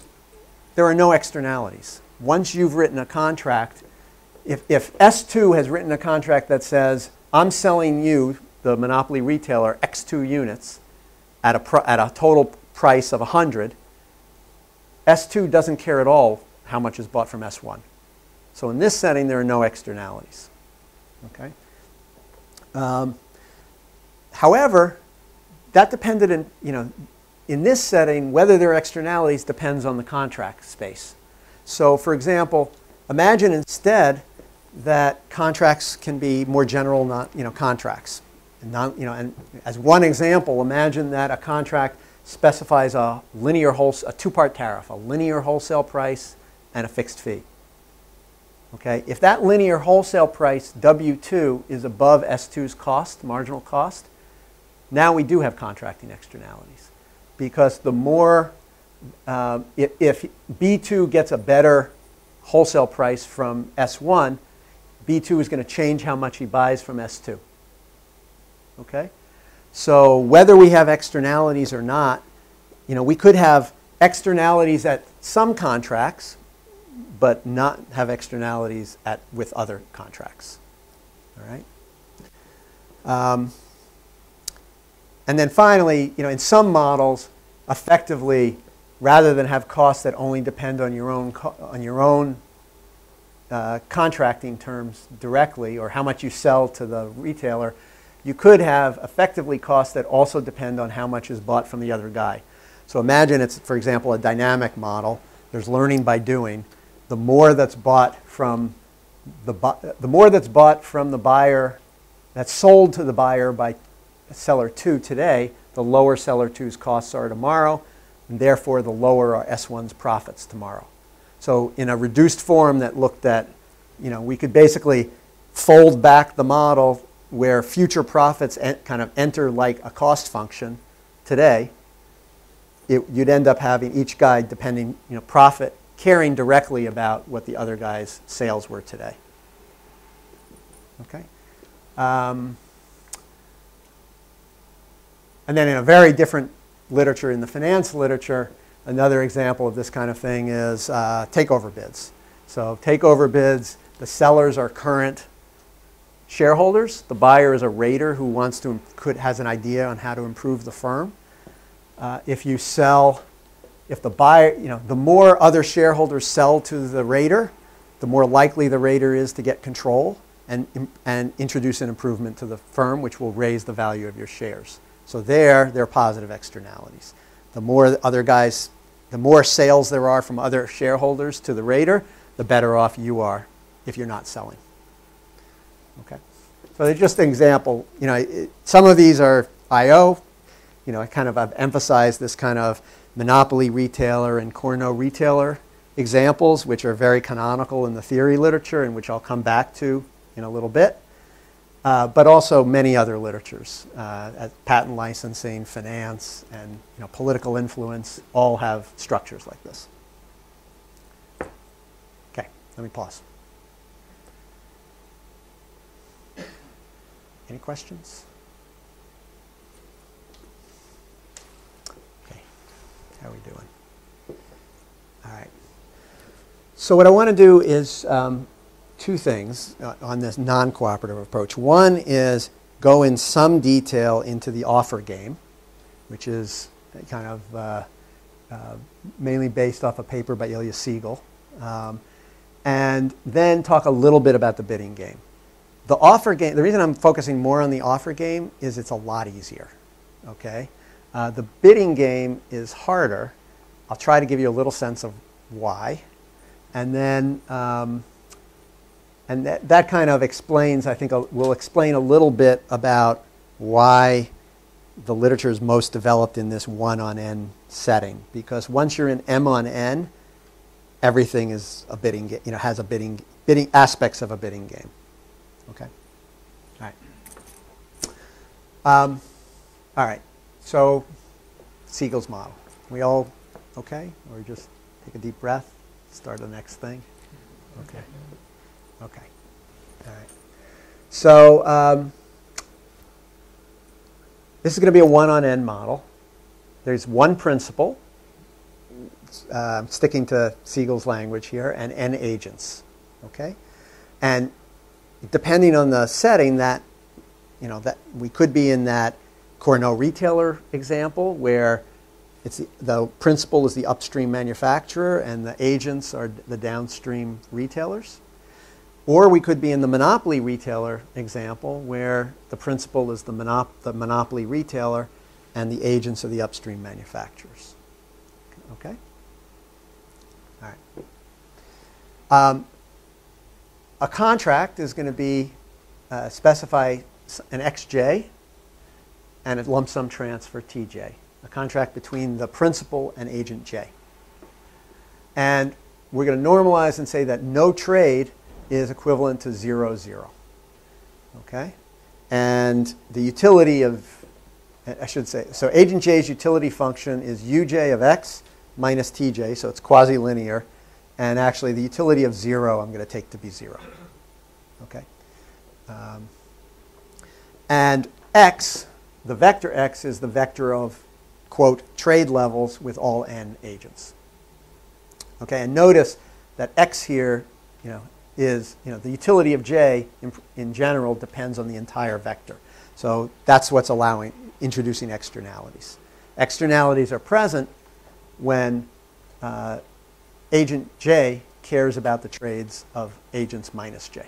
there are no externalities. Once you've written a contract, if S2 has written a contract that says, I'm selling you, the monopoly retailer, x2 units at a total price of 100, S2 doesn't care at all how much is bought from S1. So in this setting, there are no externalities. Okay? However, that depended in this setting, whether there are externalities depends on the contract space. So for example, imagine instead that contracts can be more general, contracts. And as one example, imagine that a contract specifies a two-part tariff, a linear wholesale price and a fixed fee. Okay, if that linear wholesale price W2 is above S2's cost, marginal cost, now we do have contracting externalities, because the more if B2 gets a better wholesale price from S1, B2 is going to change how much he buys from S2. Okay? So whether we have externalities or not, we could have externalities at some contracts, but not have externalities with other contracts. All right? And then finally, in some models, effectively, rather than have costs that only depend on your own contracting terms directly, or how much you sell to the retailer, you could have effectively costs that also depend on how much is bought from the other guy. So imagine it's, for example, a dynamic model. There's learning by doing. The more that's bought from the buyer, that's sold to the buyer by seller 2 today, the lower seller 2's costs are tomorrow, and therefore the lower are S1's profits tomorrow. So in a reduced form that looked at, we could basically fold back the model where future profits kind of enter like a cost function today. You'd end up having each guy depending, profit caring directly about what the other guy's sales were today. Okay. And then in a very different literature, in the finance literature, another example of this kind of thing is takeover bids. So takeover bids, the sellers are current shareholders. The buyer is a rater who has an idea on how to improve the firm. If the buyer, the more other shareholders sell to the rater, the more likely the rater is to get control and introduce an improvement to the firm, which will raise the value of your shares. So there are positive externalities. The more sales there are from other shareholders to the rater, the better off you are if you're not selling. Okay. So they're just an example. Some of these are I/O. I've emphasized this kind of monopoly retailer and Cournot retailer examples, which are very canonical in the theory literature and which I'll come back to in a little bit. But also many other literatures, patent licensing, finance, and political influence all have structures like this. Okay, let me pause. Any questions? Okay, how are we doing? All right. So what I want to do is two things on this non-cooperative approach. One is go in some detail into the offer game, which is kind of mainly based off a paper by Ilya Siegel, and then talk a little bit about the bidding game. The offer game, the reason I'm focusing more on the offer game is it's a lot easier, okay? The bidding game is harder. I'll try to give you a little sense of why. And then, and that kind of explains, I think, will explain a little bit about why the literature is most developed in this 1 on n setting. Because once you're in m on n, everything is a bidding game, has a bidding aspects of a bidding game. Okay. All right. All right. So, Siegel's model. We all okay? Or just take a deep breath? Start the next thing. Okay. Okay. All right. So this is going to be a 1 on n model. There's one principal, sticking to Siegel's language here, and n agents. Okay. And depending on the setting, that that we could be in that Cournot retailer example where the principal is the upstream manufacturer and the agents are the downstream retailers. Or we could be in the monopoly retailer example where the principal is the monopoly retailer and the agents are the upstream manufacturers. Okay? All right. A contract is going to be specify an xj and a lump sum transfer tj. A contract between the principal and agent J. And we're going to normalize and say that no trade is equivalent to 0, 0. Okay? And the utility of, I should say, so agent J's utility function is uj of x minus tj, so it's quasi-linear. And actually the utility of 0 I'm going to take to be 0. Okay? And x, the vector x, is the vector of quote, trade levels with all n agents. Okay, and notice that x here, is, the utility of j in general depends on the entire vector. So that's what's introducing externalities. Externalities are present when agent j cares about the trades of agents minus j.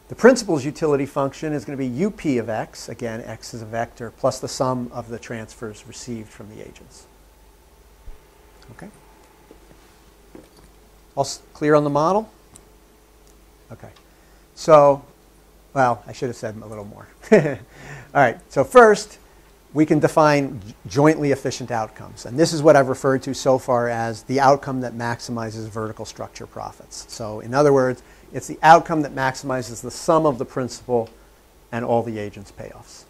The principal's utility function is going to be up of x. Again, x is a vector, plus the sum of the transfers received from the agents. Okay? All clear on the model? Okay. So, well, I should have said a little more. All right. So first, we can define jointly efficient outcomes. And this is what I've referred to so far as the outcome that maximizes vertical structure profits. So in other words, it's the outcome that maximizes the sum of the principal and all the agents' payoffs.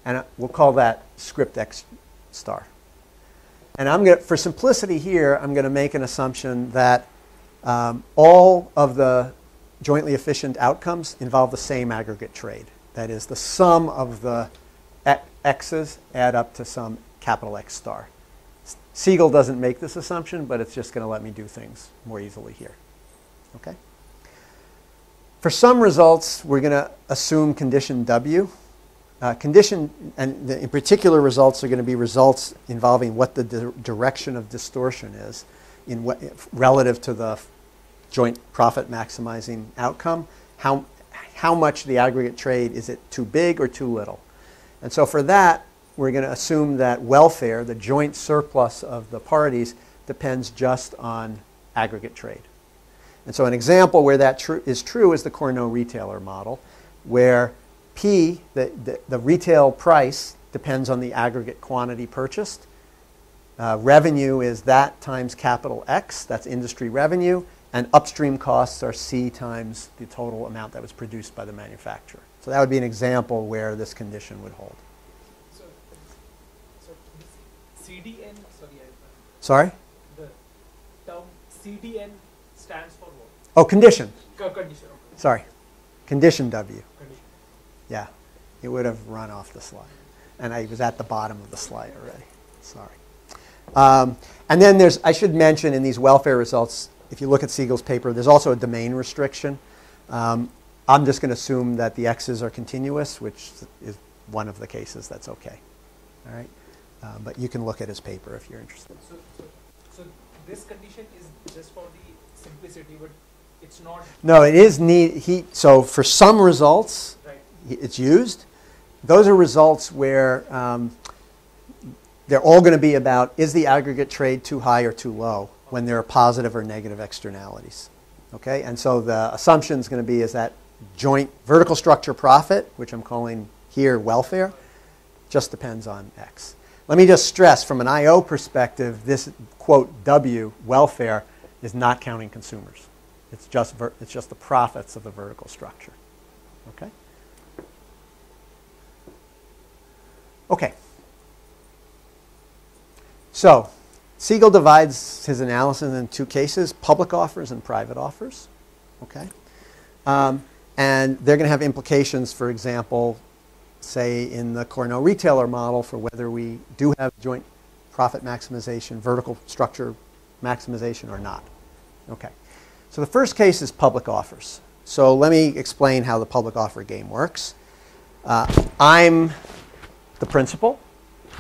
And we'll call that script x star. And for simplicity here, I'm going to make an assumption that all of the jointly efficient outcomes involve the same aggregate trade. That is, the sum of the x's add up to some capital X star. Siegel doesn't make this assumption, but it's just going to let me do things more easily here. Okay? For some results, we're going to assume condition W. In particular results are going to be results involving what the direction of distortion is relative to the joint profit maximizing outcome. How much the aggregate trade, is it too big or too little? And so for that, we're going to assume that welfare, the joint surplus of the parties, depends just on aggregate trade. And so an example where that is true is the Cournot retailer model, where P, the retail price, depends on the aggregate quantity purchased. Revenue is that times capital X, that's industry revenue, and upstream costs are C times the total amount that was produced by the manufacturer. So that would be an example where this condition would hold. So CDN, sorry? The term CDN stands for what? Oh, condition. Condition. Okay. Sorry. Condition W. Condition. Yeah. It would have run off the slide. And I was at the bottom of the slide already. Sorry. And then I should mention in these welfare results, if you look at Siegel's paper, there's also a domain restriction. I'm just going to assume that the x's are continuous, which is one of the cases that's okay. All right? But you can look at his paper if you're interested. So this condition is just for the simplicity, but it's not. No, it is so for some results, Right. it's used. Those are results where they're all going to be about, is the aggregate trade too high or too low when there are positive or negative externalities. Okay? And so the assumption is going to be is that joint vertical structure profit, which I'm calling here welfare, just depends on X. Let me just stress, from an IO perspective, this, quote, W, welfare, is not counting consumers. It's just the profits of the vertical structure. Okay? Okay. So, Siegel divides his analysis in two cases, public offers and private offers. Okay? And they're going to have implications, for example, say in the Cournot retailer model for whether we do have joint profit maximization, vertical structure maximization or not. Okay. So the first case is public offers. So let me explain how the public offer game works. I'm the principal.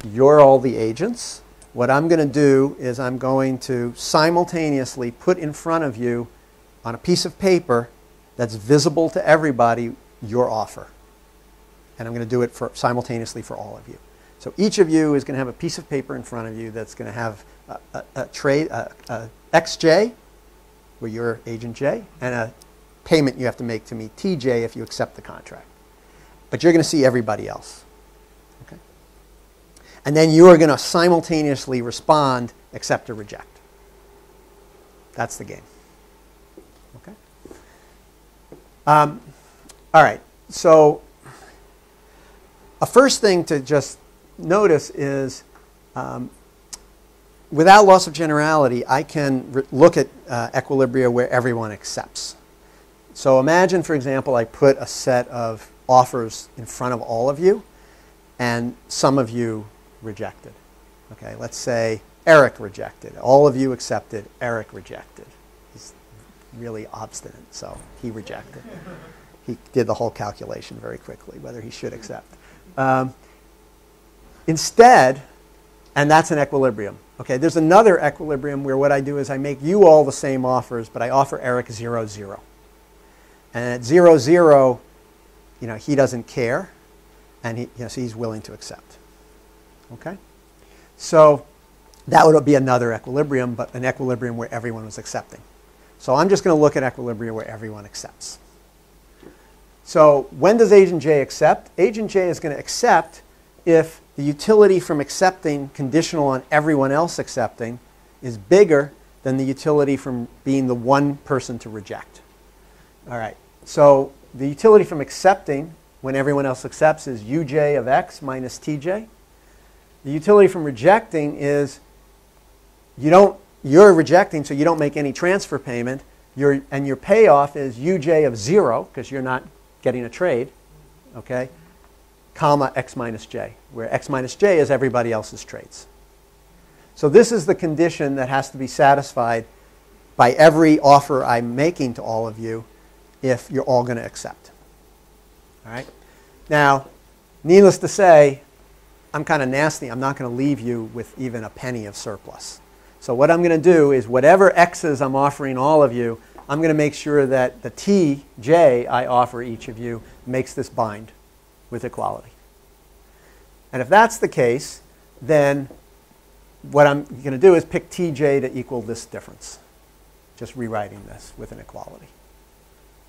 You're all the agents. What I'm going to do is I'm going to simultaneously put in front of you on a piece of paper that's visible to everybody your offer. And I'm going to do it simultaneously for all of you. So each of you is going to have a piece of paper in front of you that's going to have a trade, XJ, where you're agent J, and a payment you have to make to me, TJ, if you accept the contract. But you're going to see everybody else. Okay? And then you are going to simultaneously respond, accept or reject. That's the game. Okay? All right. So a first thing to just notice is without loss of generality, I can look at equilibria where everyone accepts. So imagine, for example, I put a set of offers in front of all of you, and some of you rejected. Okay, let's say Eric rejected. All of you accepted. Eric rejected. He's really obstinate, so he rejected. He did the whole calculation very quickly, whether he should accept. Instead, and that's an equilibrium. Okay, there's another equilibrium where what I do is I make you all the same offers, but I offer Eric 0, 0. And at 0, 0, he doesn't care, and so he's willing to accept. Okay? So that would be another equilibrium, but an equilibrium where everyone was accepting. So I'm just going to look at equilibria where everyone accepts. So when does agent J accept? Agent J is going to accept if the utility from accepting conditional on everyone else accepting is bigger than the utility from being the one person to reject. All right. So the utility from accepting when everyone else accepts is uj of x minus tj. The utility from rejecting is you're rejecting, so you don't make any transfer payment. And your payoff is uj of 0, because you're not getting a trade, okay, comma x minus j, where x minus j is everybody else's trades. So this is the condition that has to be satisfied by every offer I'm making to all of you if you're all going to accept. All right? Now, needless to say, I'm kind of nasty. I'm not going to leave you with even a penny of surplus. So what I'm going to do is whatever x's I'm offering all of you, I'm going to make sure that the tj I offer each of you makes this bind with equality. And if that's the case, then what I'm going to do is pick tj to equal this difference. Just rewriting this with an equality.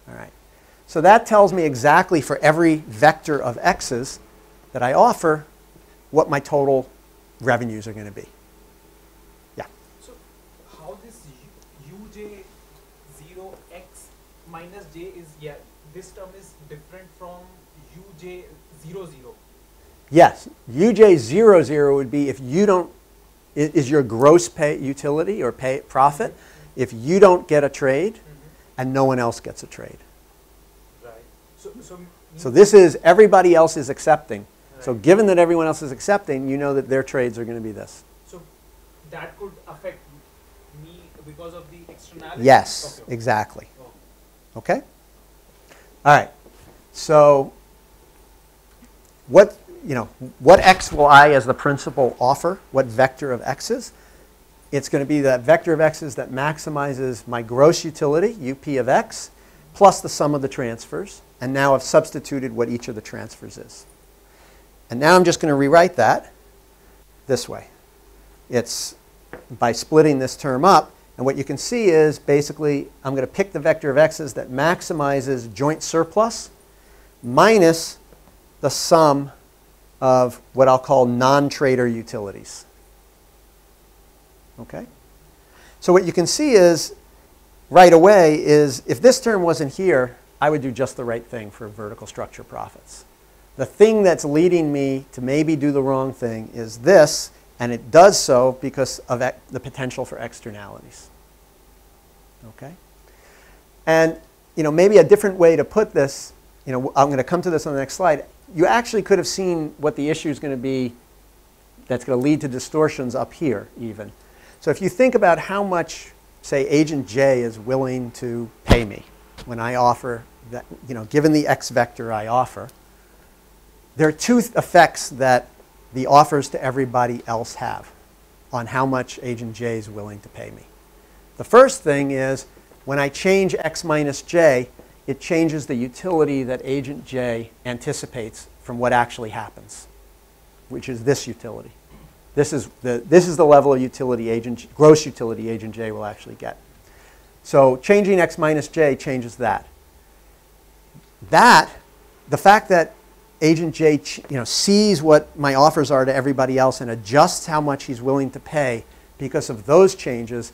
All right. So that tells me exactly for every vector of x's that I offer what my total revenues are going to be. Yeah. So how this uj 0 x minus j is, this term is different from uj 0, 0. Yes. uj 0, 0 would be if you don't, is your gross pay utility or pay profit if you don't get a trade and no one else gets a trade. Right. So this is everybody else is accepting. Right. So given that everyone else is accepting, you know that their trades are going to be this. So that could affect me because of the externalities? Yes, Okay. exactly. Oh. Okay? All right. So what x will I as the principal offer? What vector of x's? It's going to be that vector of x's that maximizes my gross utility, UP of x, plus the sum of the transfers. And now I've substituted what each of the transfers is. And now I'm just going to rewrite that this way. It's by splitting this term up. And what you can see is basically I'm going to pick the vector of x's that maximizes joint surplus minus the sum of what I'll call non-trader utilities. Okay? So what you can see is right away is if this term wasn't here, I would do just the right thing for vertical structure profits. The thing that's leading me to maybe do the wrong thing is this, and it does so because of the potential for externalities. Okay? And maybe a different way to put this, I'm going to come to this on the next slide. You actually could have seen what the issue is going to be that's going to lead to distortions up here even. So if you think about how much, say, agent J is willing to pay me when I offer that, given the x vector I offer, there are two effects that the offers to everybody else have on how much agent J is willing to pay me. The first thing is when I change x minus j, it changes the utility that agent J anticipates from what actually happens, which is this utility. This is the level of utility gross utility agent J will actually get. So changing x minus j changes that. The fact that agent J sees what my offers are to everybody else and adjusts how much he's willing to pay because of those changes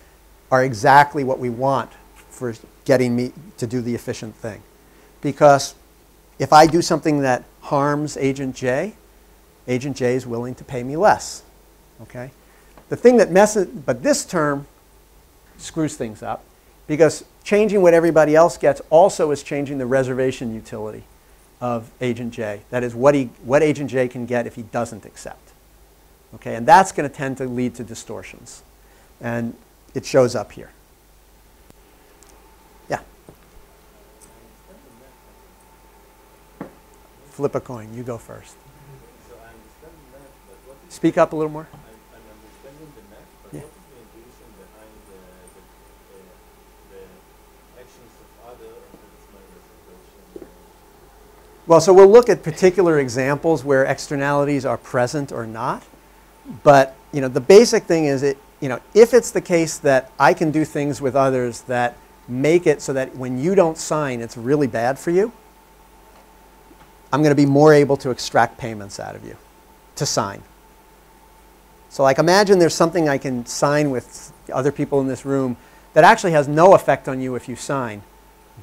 are exactly what we want for getting me to do the efficient thing. Because if I do something that harms agent J is willing to pay me less. Okay? The thing that but this term screws things up because changing what everybody else gets also is changing the reservation utility of agent J. That is what agent J can get if he doesn't accept. Okay? And that's going to tend to lead to distortions. And it shows up here. Yeah? Flip a coin. You go first. So I understand the math, but what is Speak up a little more. I'm understanding the math, but Yeah. what is the intuition behind the actions of other and that's my reservation? Well, so we'll look at particular examples where externalities are present or not. But the basic thing is if it's the case that I can do things with others that make it so that when you don't sign, it's really bad for you, I'm going to be more able to extract payments out of you to sign. So like imagine there's something I can sign with other people in this room that actually has no effect on you if you sign,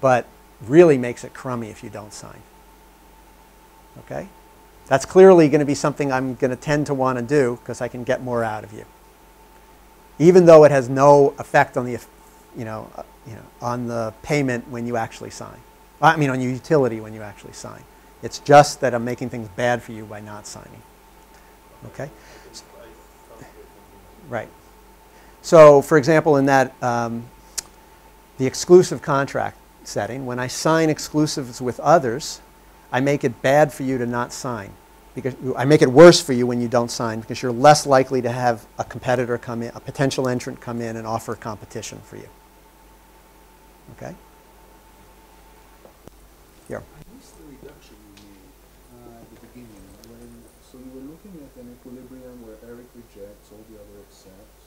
but really makes it crummy if you don't sign. Okay? That's clearly going to be something I'm going to tend to want to do because I can get more out of you. Even though it has no effect on the, on the payment when you actually sign. I mean on your utility when you actually sign. It's just that I'm making things bad for you by not signing. Okay? Right. So, for example, in that the exclusive contract setting, when I sign exclusives with others, I make it bad for you to not sign. Because I make it worse for you when you don't sign because you're less likely to have a competitor come in, a potential entrant come in and offer competition for you. Okay? Here. I missed the reduction you made at the beginning. So you were looking at an equilibrium where Eric rejects, all the other accepts.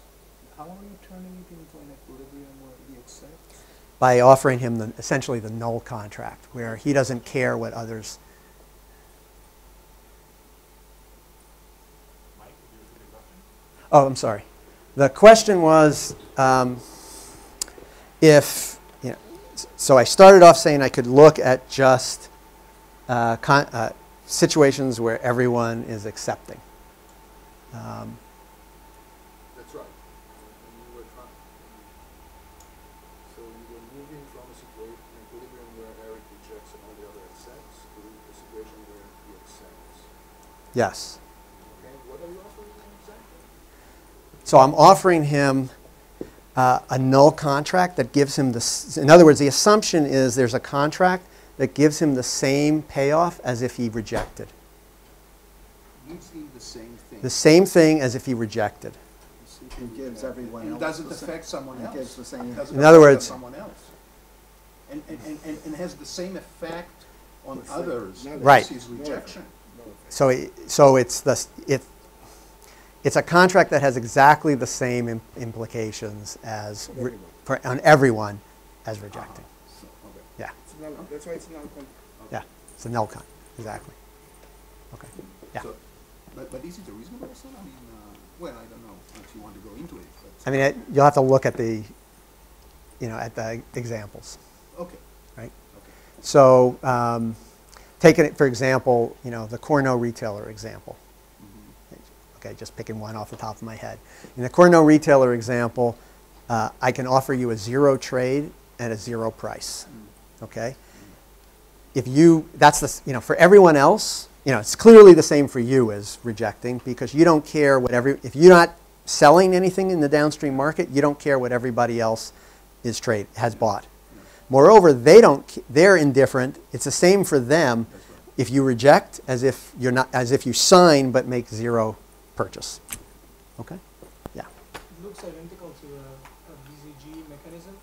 How are you turning it into an equilibrium where he accepts? By offering him essentially the null contract, where he doesn't care what others. Mike, did you repeat the question? Oh, I'm sorry. The question was if, so I started off saying I could look at just situations where everyone is accepting. That's right. You were so you were moving from a situation, an equilibrium where Eric rejects and all the other accepts, to a situation where he accepts. Yes. Okay, what are you offering exactly? So I'm offering him a null contract that gives him the, in other words, the assumption is there's a contract that gives him the same payoff as if he rejected. Gives him the same thing. The same thing as if he rejected. It gives everyone else. It doesn't affect someone else. It gives the same. In other words, someone else. And has the same effect on others. Right. As his rejection. So it's a contract that has exactly the same implications as on everyone as rejecting. So, okay. Yeah. That's why it's null. Yeah. It's a null con. Exactly. Okay. Yeah. So, but is it a reasonable assumption? I mean, well, I don't know if you want to go into it. But I mean, you'll have to look at the, at the examples. okay. Right. Okay. So, taking it for example, the Cournot retailer example. Okay, just picking one off the top of my head. In the Cournot retailer example, I can offer you a zero trade and a zero price. Okay. If that's the, for everyone else, it's clearly the same for you as rejecting because you don't care if you're not selling anything in the downstream market, you don't care what everybody else has bought. Moreover, they're indifferent. It's the same for them if you reject as if you sign but make zero purchase. Okay? Yeah. It looks identical to a BCG mechanism,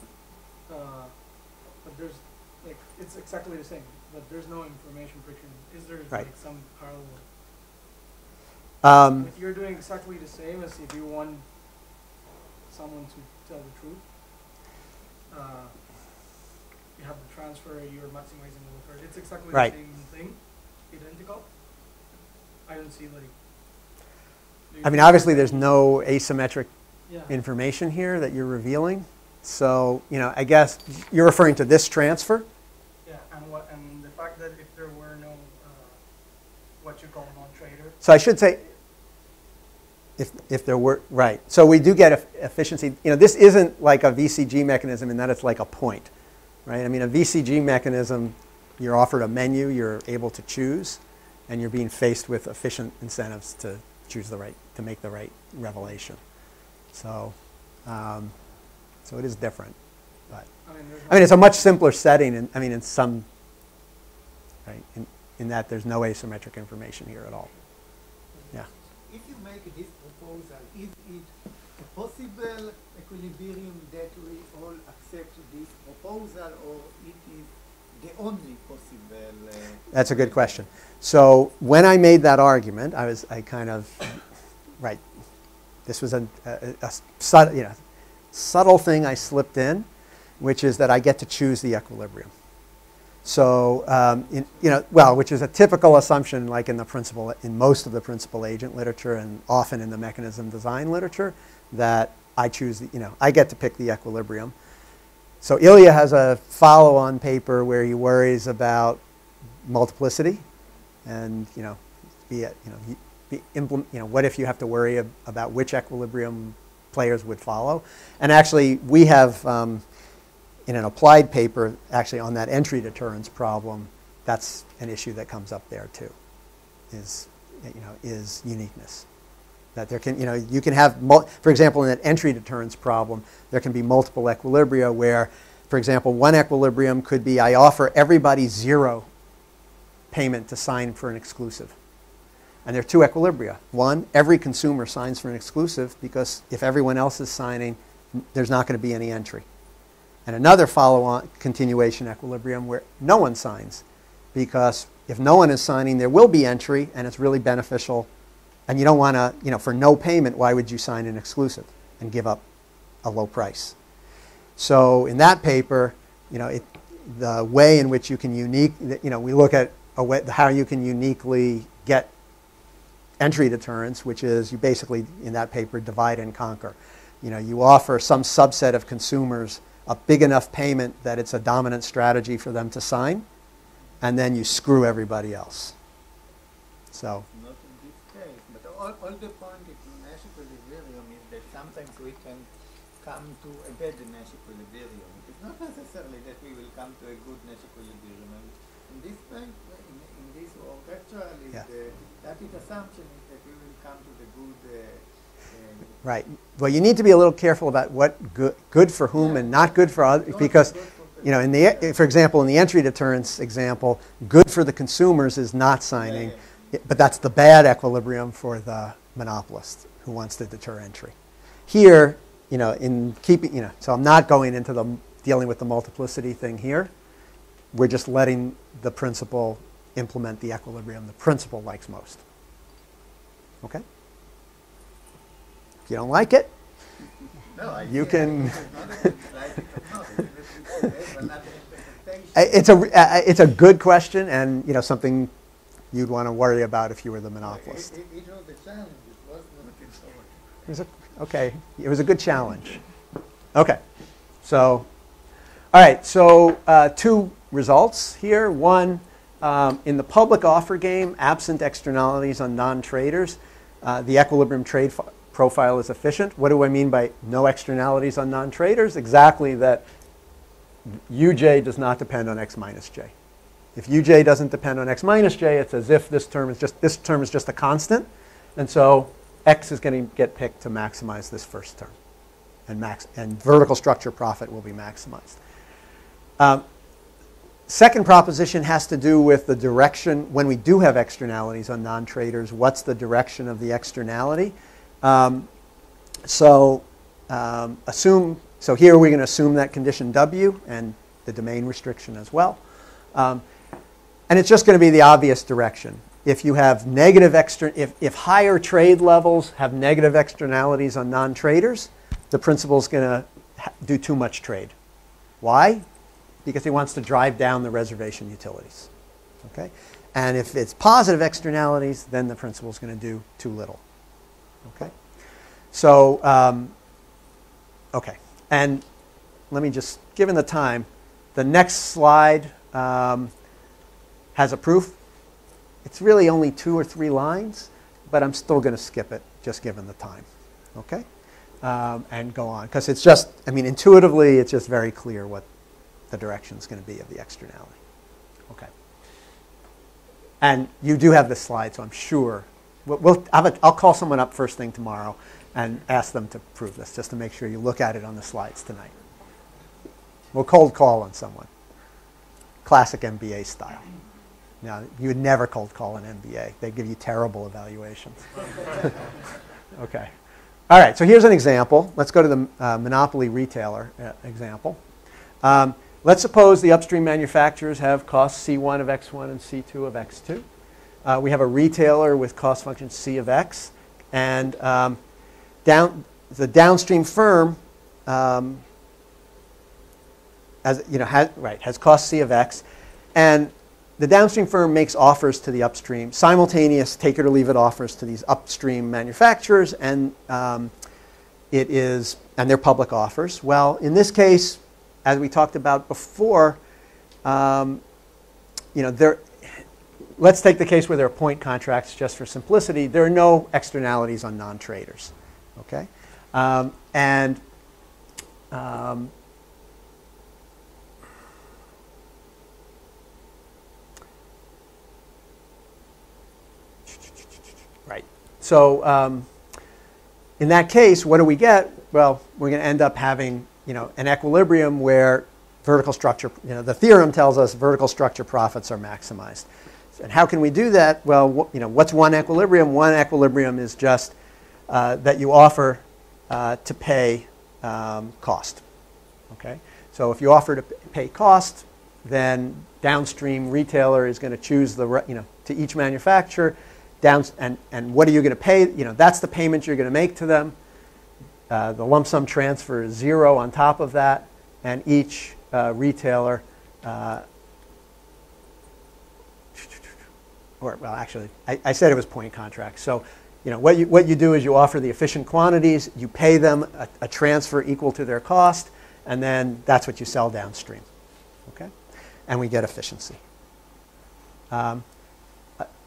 but there's it's exactly the same, but there's no information friction. Is there some parallel? If you're doing exactly the same as if you want someone to tell the truth, you have the transfer, you're maximizing the return. It's exactly the same thing, identical. I don't see I mean, obviously, there's no asymmetric information here that you're revealing. So, I guess you're referring to this transfer. Yeah, and the fact that if there were no what you call non-trader. So I should say, if there were right. So we do get efficiency. This isn't like a VCG mechanism in that it's like a point, right? I mean, a VCG mechanism, you're offered a menu, you're able to choose, and you're being faced with efficient incentives to choose to make the right revelation. So, so it is different, but I mean it's a much simpler setting. In some, right, in that there's no asymmetric information here at all. Yeah. If you make this proposal, is it a possible equilibrium that we all accept this proposal, or it is the only possible? That's a good question. So when I made that argument, I kind of, right, this was a subtle thing I slipped in, which is that I get to choose the equilibrium. So, which is a typical assumption like in most of the principal agent literature and often in the mechanism design literature, that I choose, I get to pick the equilibrium. So Ilya has a follow-on paper where he worries about multiplicity, and what if you have to worry about which equilibrium players would follow? And actually, we have in an applied paper, actually on that entry deterrence problem, that's an issue that comes up there too. Is uniqueness. That there can, you can have, for example, in that entry deterrence problem, there can be multiple equilibria where, for example, one equilibrium could be I offer everybody zero payment to sign for an exclusive. And there are two equilibria. One, every consumer signs for an exclusive because if everyone else is signing, there's not going to be any entry. And another follow-on continuation equilibrium where no one signs because if no one is signing, there will be entry and it's really beneficial. And you don't want to, for no payment, why would you sign an exclusive and give up a low price? So in that paper, the way in which you can we look at how you can uniquely get entry deterrence, which is you basically, in that paper, divide and conquer. You offer some subset of consumers a big enough payment that it's a dominant strategy for them to sign, and then you screw everybody else. So. Not in this case, but all the point in Nash equilibrium is that sometimes we can come to a bad Nash equilibrium. It's not necessarily that we will come to a good Nash equilibrium. And in this way, in this work, actually, the tacit assumption is that we will come to the good Right. Well, you need to be a little careful about what good for whom and not good for others, because, you know, for example, in the entry deterrence example, good for the consumers is not signing, but that's the bad equilibrium for the monopolist who wants to deter entry. Here, you know, in keeping, you know, so I'm not going into the dealing with the multiplicity thing here. We're just letting the principal implement the equilibrium the principal likes most. Okay? If you don't like it, you can. It's a good question, and, you know, something you'd want to worry about if you were the monopolist. It was a challenge. It was not Okay, it was a good challenge. Okay, so, all right, so two results here. One, in the public offer game, absent externalities on non-traders, the equilibrium trade profile is efficient. What do I mean by no externalities on non-traders? Exactly that uj does not depend on x minus j. If uj doesn't depend on x minus j, it's as if this term is just a constant, and so x is going to get picked to maximize this first term, and vertical structure profit will be maximized. Second proposition has to do with the direction when we do have externalities on non-traders. What's the direction of the externality? So here we're going to assume that condition W and the domain restriction as well. And it's just going to be the obvious direction. If you have negative if higher trade levels have negative externalities on non-traders, the principal is going to do too much trade. Why? Because he wants to drive down the reservation utilities. Okay? And if it's positive externalities, then the principal is going to do too little. Okay? So, okay. And let me just, given the time, the next slide has a proof. It's really only 2 or 3 lines, but I'm still going to skip it, just given the time. Okay? And go on. Because it's just, I mean, intuitively, it's just very clear what the direction is going to be of the externality. Okay. And you do have this slide, so I'm sure. I'll call someone up first thing tomorrow and ask them to prove this, just to make sure you look at it on the slides tonight. We'll cold call on someone. Classic MBA style. Now, you would never cold call an MBA. They give you terrible evaluations. Okay. All right, so here's an example. Let's go to the monopoly retailer example. Let's suppose the upstream manufacturers have costs C1 of x1 and C2 of x2. We have a retailer with cost function C of x, and the downstream firm has cost C of x, and the downstream firm makes offers to the upstream, simultaneous take it or leave it offers to these upstream manufacturers, and they're public offers. Well, in this case, as we talked about before, let's take the case where there are point contracts just for simplicity. There are no externalities on non-traders. Okay? Right. So in that case, what do we get? Well, we're going to end up having an equilibrium where vertical structure, the theorem tells us vertical structure profits are maximized. And how can we do that? Well, what's one equilibrium? One equilibrium is just that you offer to pay cost. Okay? So if you offer to pay cost, then downstream retailer is going to choose to each manufacturer. And what are you going to pay? That's the payment you're going to make to them. The lump sum transfer is 0 on top of that, and each retailer, I said it was point contracts. So, what you do is you offer the efficient quantities, you pay them a transfer equal to their cost, and then that's what you sell downstream. Okay, and we get efficiency.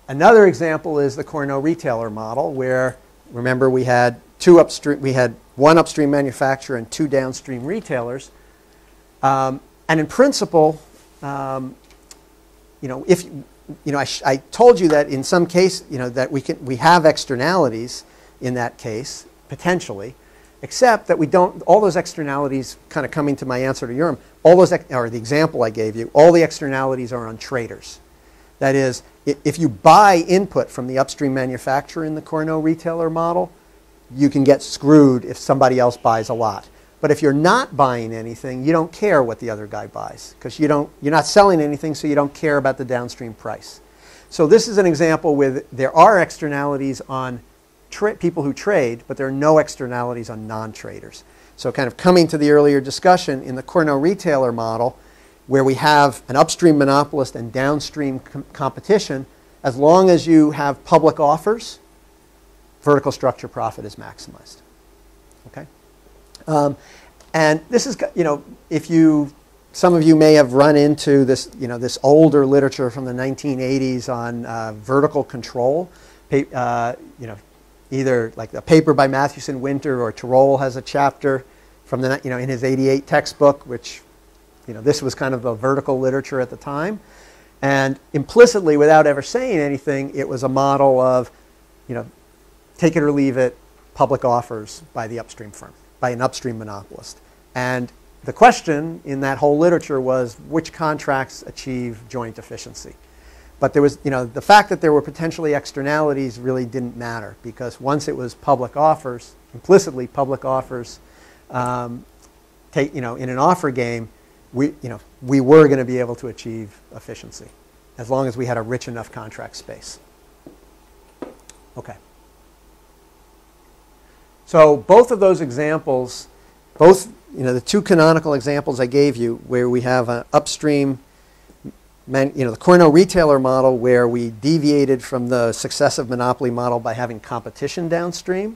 Another example is the Cournot retailer model, where remember we had one upstream manufacturer and 2 downstream retailers, and in principle, I told you that in some case, that we have externalities in that case, potentially, except that we don't, all those externalities, kind of coming to my answer to Urim, all those, or the example I gave you, all the externalities are on traders. That is, if you buy input from the upstream manufacturer in the Cournot retailer model, you can get screwed if somebody else buys a lot. But if you're not buying anything, you don't care what the other guy buys, because you're not selling anything, so you don't care about the downstream price. So this is an example where there are externalities on people who trade, but there are no externalities on non-traders. So kind of coming to the earlier discussion, in the Cournot retailer model, where we have an upstream monopolist and downstream competition, as long as you have public offers, vertical structure profit is maximized. Okay? And this is, some of you may have run into this, this older literature from the 1980s on vertical control. Either like the paper by Matthewson Winter or Tirole has a chapter from the, in his 88 textbook, which, this was kind of the vertical literature at the time. And implicitly, without ever saying anything, it was a model of, take it or leave it, public offers by the upstream firm, by an upstream monopolist. And the question in that whole literature was which contracts achieve joint efficiency. But there was, the fact that there were potentially externalities really didn't matter, because once it was public offers, implicitly public offers, in an offer game, we were going to be able to achieve efficiency as long as we had a rich enough contract space. Okay. So both of those examples, the two canonical examples I gave you, where we have an upstream, the Cournot retailer model, where we deviated from the successive monopoly model by having competition downstream,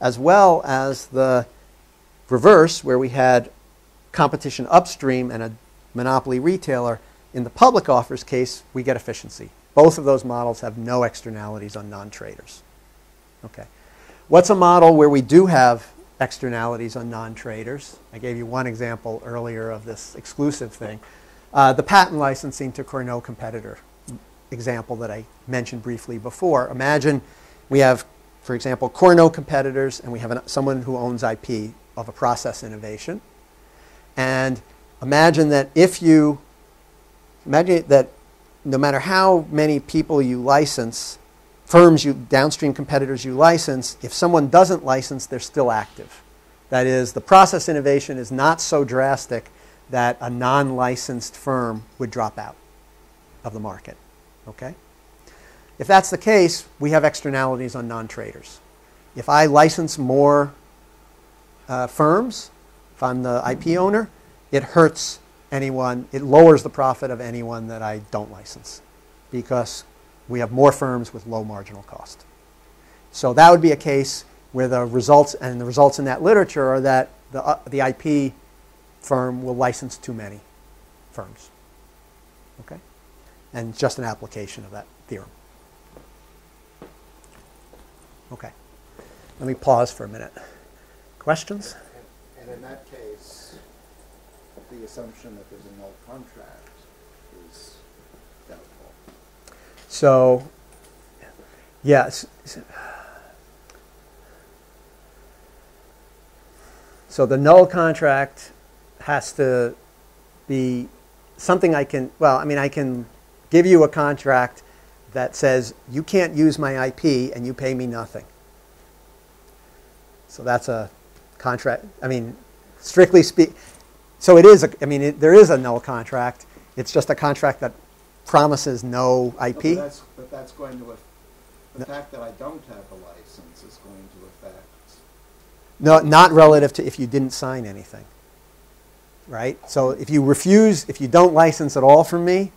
as well as the reverse, where we had competition upstream and a monopoly retailer. In the public offers case, we get efficiency. Both of those models have no externalities on non-traders. Okay. What's a model where we do have externalities on non-traders? I gave you one example earlier of this exclusive thing. The patent licensing to Cournot competitor example that I mentioned briefly before. Imagine we have, for example, Cournot competitors, and we have someone who owns IP of a process innovation. And imagine that no matter how many people you license, downstream competitors you license, if someone doesn't license, they're still active. That is, the process innovation is not so drastic that a non-licensed firm would drop out of the market. Okay? If that's the case, we have externalities on non-traders. If I license more firms, if I'm the IP owner, it hurts anyone, it lowers the profit of anyone that I don't license, because we have more firms with low marginal cost. So that would be a case where the results in that literature are that the IP firm will license too many firms. Okay? And just an application of that theorem. Okay. Let me pause for a minute. Questions? And in that case, the assumption that there's a null contract is doubtful. So, yes. So the null contract has to be something I can give you a contract that says you can't use my IP and you pay me nothing. So that's a contract. Strictly speaking, so it is. There is a null contract. It's just a contract that promises no IP. No, but that's going to the fact that I don't have a license is going to affect. No, not relative to if you didn't sign anything. Right. So if you don't license at all from me,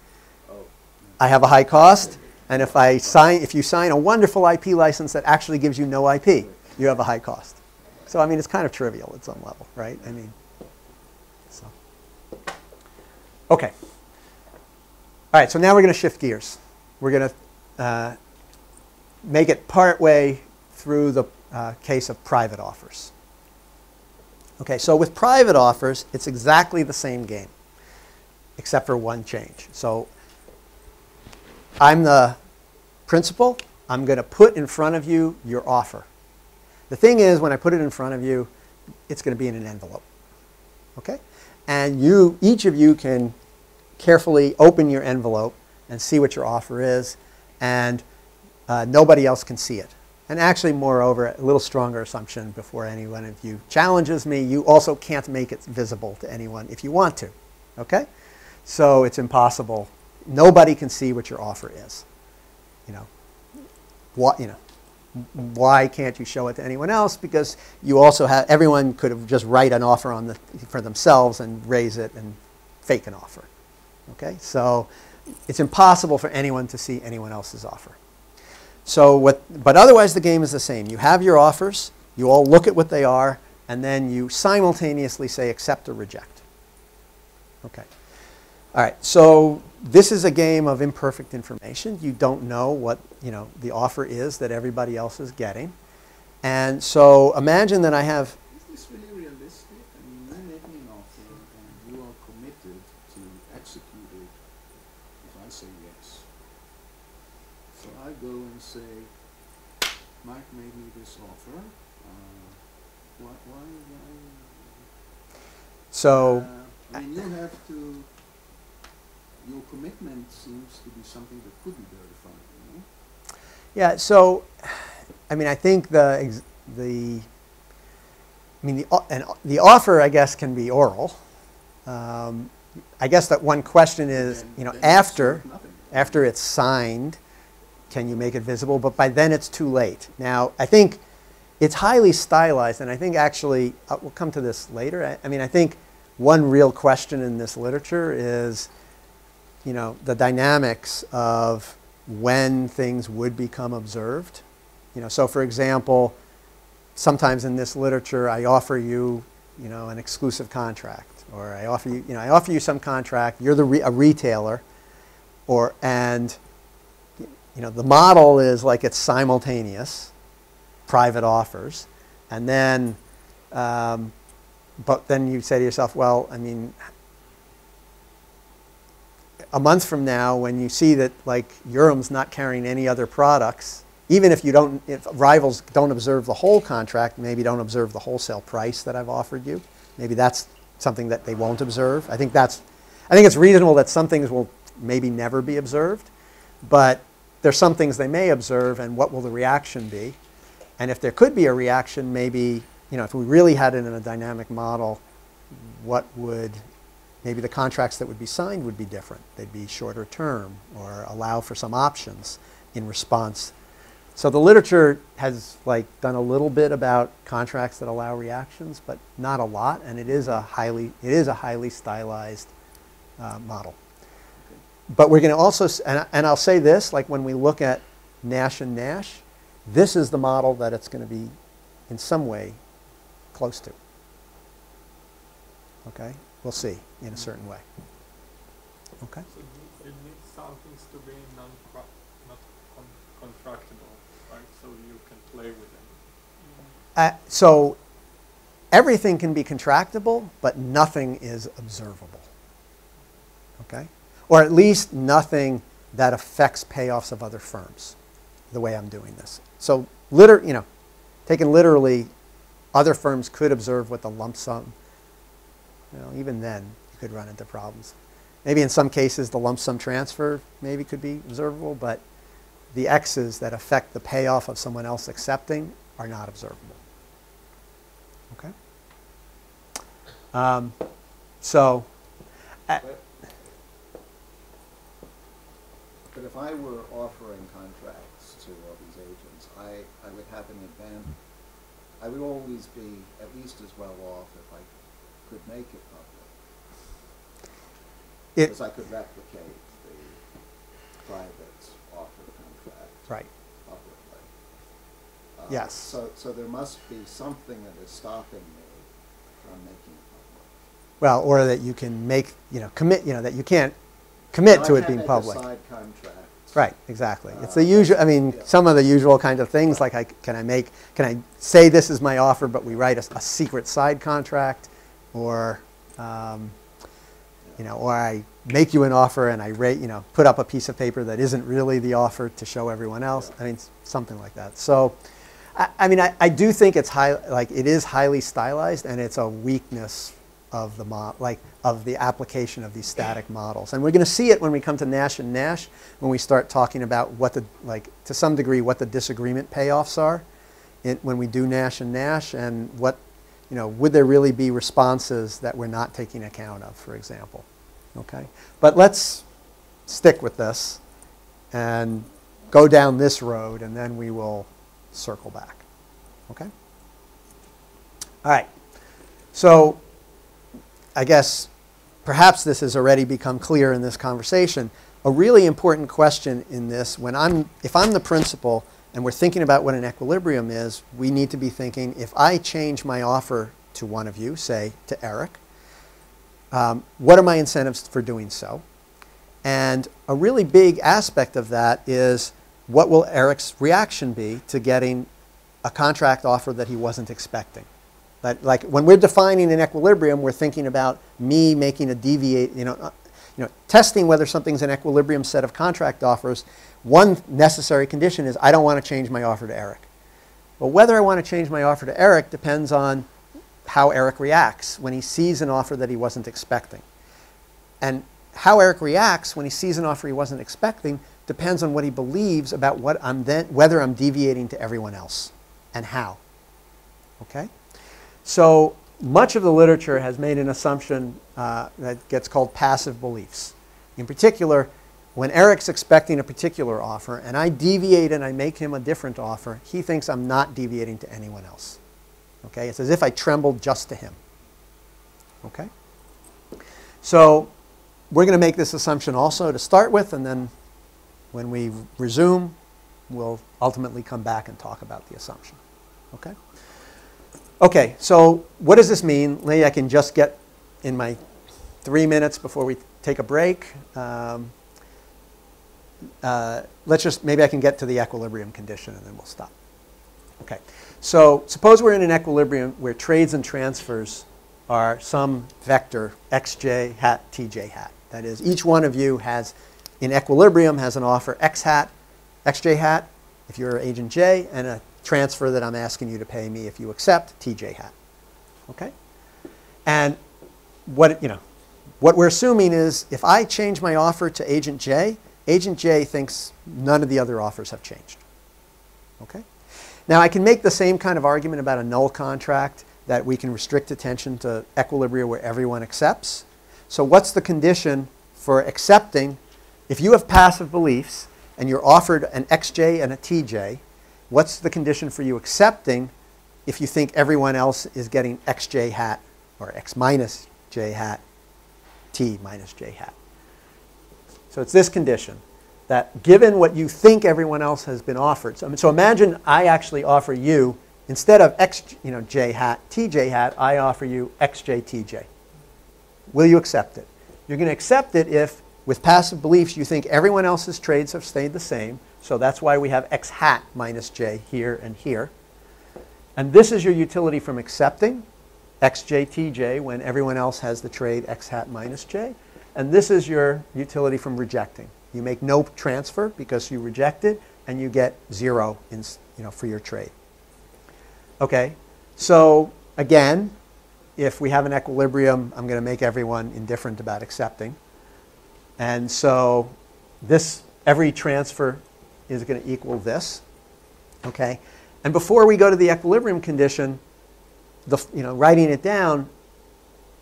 I have a high cost. And if you sign a wonderful IP license that actually gives you no IP, you have a high cost. So it's kind of trivial at some level, right? So. Okay. All right, so now we're going to shift gears. We're going to make it part way through the case of private offers. Okay, so with private offers, it's exactly the same game, except for one change. So I'm the principal. I'm going to put in front of you your offer. The thing is, when I put it in front of you, it's going to be in an envelope. Okay? And each of you can carefully open your envelope and see what your offer is, and nobody else can see it. And actually, moreover, a little stronger assumption before anyone of you challenges me, you also can't make it visible to anyone if you want to. Okay? So it's impossible. Nobody can see what your offer is. Why can't you show it to anyone else? Because you also have, everyone could have just write an offer for themselves and raise it and fake an offer. Okay? So it's impossible for anyone to see anyone else's offer. But otherwise the game is the same. You have your offers, you all look at what they are, and then you simultaneously say accept or reject. Okay. All right, so this is a game of imperfect information. You don't know what the offer is that everybody else is getting. And so imagine that I have... Is this really realistic? I mean, you're making an offer and you are committed to execute it if I say yes. So I go and say, Mike made me this offer. Why? So... I mean, you have to... Your commitment seems to be something that could be verified, you know? Yeah, so, I mean, I think the offer, I guess, can be oral. I guess that one question is, after it's signed, can you make it visible? But by then it's too late. Now, I think it's highly stylized, and I think actually, we'll come to this later. I mean, I think one real question in this literature is, the dynamics of when things would become observed. So for example, sometimes in this literature, I offer you, an exclusive contract, or I offer you, some contract. You're a retailer, and the model is like it's simultaneous, private offers, and then, but then you say to yourself, well, I mean, a month from now, when you see that like Urim's not carrying any other products, even if rivals don't observe the whole contract, maybe don't observe the wholesale price that I've offered you, maybe that's something that they won't observe. I think it's reasonable that some things will maybe never be observed, but there's some things they may observe, and what will the reaction be? And if there could be a reaction, maybe, if we really had it in a dynamic model, maybe the contracts that would be signed would be different. They'd be shorter term or allow for some options in response. So the literature has done a little bit about contracts that allow reactions, but not a lot, and it is a highly stylized model. But we're going to also, and I'll say this, when we look at Nash and Nash, this is the model that it's going to be in some way close to. Okay? We'll see in a certain way. Okay? So you need some things to be not contractable, right? So you can play with them. So everything can be contractable, but nothing is observable. Okay? Or at least nothing that affects payoffs of other firms, the way I'm doing this. So taken literally, other firms could observe what the lump sum. Even then, you could run into problems. Maybe in some cases, the lump sum transfer maybe could be observable, but the X's that affect the payoff of someone else accepting are not observable. Okay? But if I were offering contracts to all these agents, I would have an advantage. I would always be at least as well off if I could make it public. Because I could replicate the private offer contract publicly. Yes. So there must be something that is stopping me from making it public. Well, or that you can make, commit, that you can't commit to it being public. Side contract. Right, exactly. It's the usual, some of the usual kind of things, like can I say this is my offer, but we write a secret side contract, or, or I make you an offer and I put up a piece of paper that isn't really the offer to show everyone else. Something like that. So, I mean, I do think it's it is highly stylized, and it's a weakness of the of the application of these static models. And we're going to see it when we come to Nash and Nash, when we start talking about what the, to some degree, what the disagreement payoffs are when we do Nash and Nash, and what, would there really be responses that we're not taking account of, for example. Okay? But let's stick with this and go down this road, and then we will circle back. Okay? All right. So I guess perhaps this has already become clear in this conversation. A really important question in this, if I'm the principal and we're thinking about what an equilibrium is, we need to be thinking, if I change my offer to one of you, say to Eric, what are my incentives for doing so? And a really big aspect of that is, what will Eric's reaction be to getting a contract offer that he wasn't expecting? But like when we're defining an equilibrium, we're thinking about me making a testing whether something's an equilibrium set of contract offers. One necessary condition is I don't want to change my offer to Eric. Well, whether I want to change my offer to Eric depends on how Eric reacts when he sees an offer that he wasn't expecting. And how Eric reacts when he sees an offer he wasn't expecting depends on what he believes about whether I'm deviating to everyone else and how. Okay? So much of the literature has made an assumption that gets called passive beliefs. In particular, when Eric's expecting a particular offer and I deviate and I make him a different offer, he thinks I'm not deviating to anyone else. Okay? It's as if I trembled just to him. Okay? So we're going to make this assumption also to start with, and then when we resume, we'll ultimately come back and talk about the assumption. Okay? Okay, so what does this mean? Maybe I can just get in my 3 minutes before we take a break. Maybe I can get to the equilibrium condition and then we'll stop. Okay, so suppose we're in an equilibrium where trades and transfers are some vector xj hat tj hat. That is, each one of you in equilibrium has an offer x hat, xj hat, if you're agent J, and a transfer that I'm asking you to pay me if you accept, TJ hat. Okay? And what we're assuming is if I change my offer to agent J thinks none of the other offers have changed. Okay? Now I can make the same kind of argument about a null contract, that we can restrict attention to equilibria where everyone accepts. So what's the condition for accepting? If you have passive beliefs and you're offered an xj and a tj, what's the condition for you accepting if you think everyone else is getting xj hat or x minus j hat, t minus j hat? So it's this condition, that given what you think everyone else has been offered. So imagine I actually offer you, instead of j hat, tj hat, I offer you xj, tj. Will you accept it? You're going to accept it if, with passive beliefs, you think everyone else's trades have stayed the same. So that's why we have x hat minus j here and here. And this is your utility from accepting, xj, tj, when everyone else has the trade x hat minus j. And this is your utility from rejecting. You make no transfer because you reject it, and you get 0 for your trade. Okay, so again, if we have an equilibrium, I'm going to make everyone indifferent about accepting. And so every transfer is going to equal this. Okay, and before we go to the equilibrium condition, writing it down,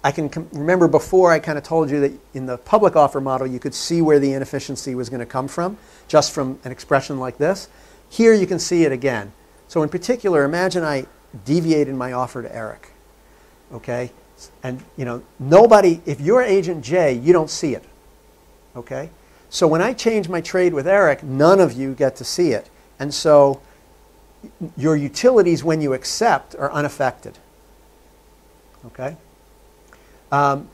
I can remember before I kind of told you that in the public offer model you could see where the inefficiency was going to come from, just from an expression like this. Here you can see it again. So in particular, imagine I deviate in my offer to Eric. Okay, and nobody, if you're agent J, you don't see it. Okay, so when I change my trade with Eric, none of you get to see it, and so your utilities when you accept are unaffected. Okay. And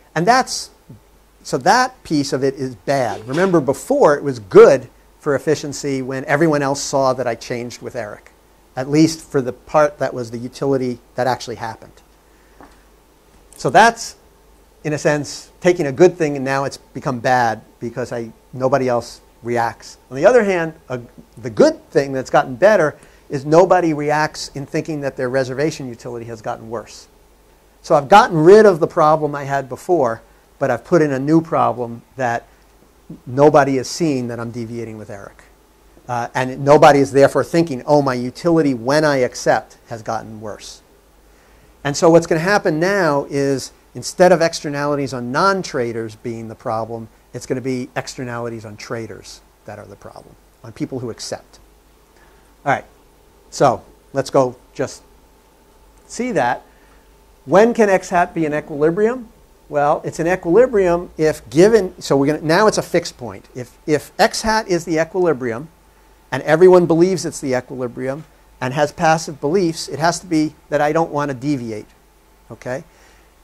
so that piece of it is bad. Remember, before it was good for efficiency when everyone else saw that I changed with Eric, at least for the part that was the utility that actually happened. So that's, in a sense, taking a good thing and now it's become bad because nobody else reacts. On the other hand, the good thing that's gotten better is nobody reacts in thinking that their reservation utility has gotten worse. So I've gotten rid of the problem I had before, but I've put in a new problem that nobody is seeing that I'm deviating with Eric. And nobody is therefore thinking, oh, my utility when I accept has gotten worse. And so what's going to happen now is instead of externalities on non-traders being the problem, it's going to be externalities on traders that are the problem, on people who accept. All right, so let's go just see that. When can x hat be in equilibrium? Well, it's in equilibrium if given, so we're going to, now it's a fixed point. If x hat is the equilibrium, and everyone believes it's the equilibrium, and has passive beliefs, it has to be that I don't want to deviate, okay?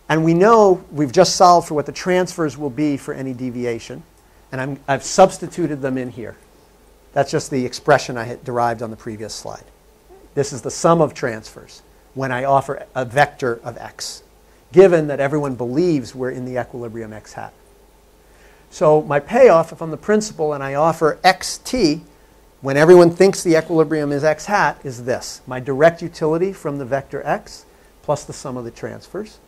And we know we've just solved for what the transfers will be for any deviation, and I've substituted them in here. That's just the expression I had derived on the previous slide. This is the sum of transfers when I offer a vector of x, given that everyone believes we're in the equilibrium x hat. So my payoff, if I'm the principal and I offer xt, when everyone thinks the equilibrium is x hat, is this. My direct utility from the vector x plus the sum of the transfers.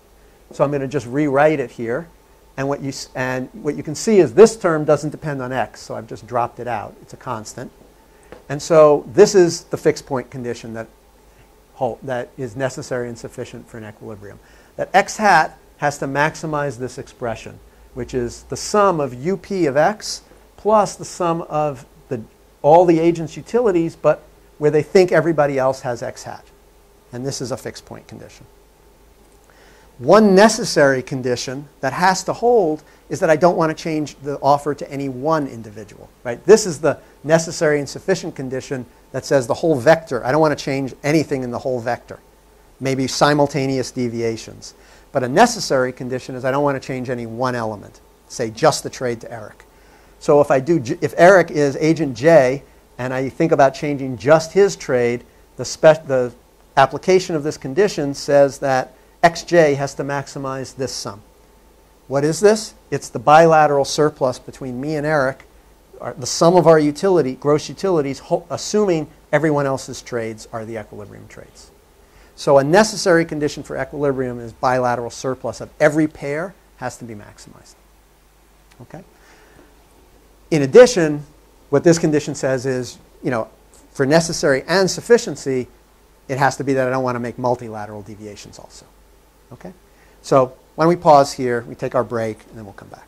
So I'm going to just rewrite it here. And what you can see is this term doesn't depend on x, so I've just dropped it out. It's a constant. And so this is the fixed point condition that is necessary and sufficient for an equilibrium. That x hat has to maximize this expression, which is the sum of up of x plus the sum of all the agents' utilities, but where they think everybody else has x hat. And this is a fixed point condition. One necessary condition that has to hold is that I don't want to change the offer to any one individual. Right? This is the necessary and sufficient condition that says the whole vector. I don't want to change anything in the whole vector. Maybe simultaneous deviations. But a necessary condition is I don't want to change any one element. Say just the trade to Eric. So if Eric is agent J and I think about changing just his trade, the application of this condition says that xj has to maximize this sum. What is this? It's the bilateral surplus between me and Eric, the sum of our gross utilities, assuming everyone else's trades are the equilibrium trades. So a necessary condition for equilibrium is bilateral surplus of every pair has to be maximized. Okay? In addition, what this condition says is, for necessary and sufficiency, it has to be that I don't want to make multilateral deviations also. Okay? So why don't we pause here, we take our break, and then we'll come back.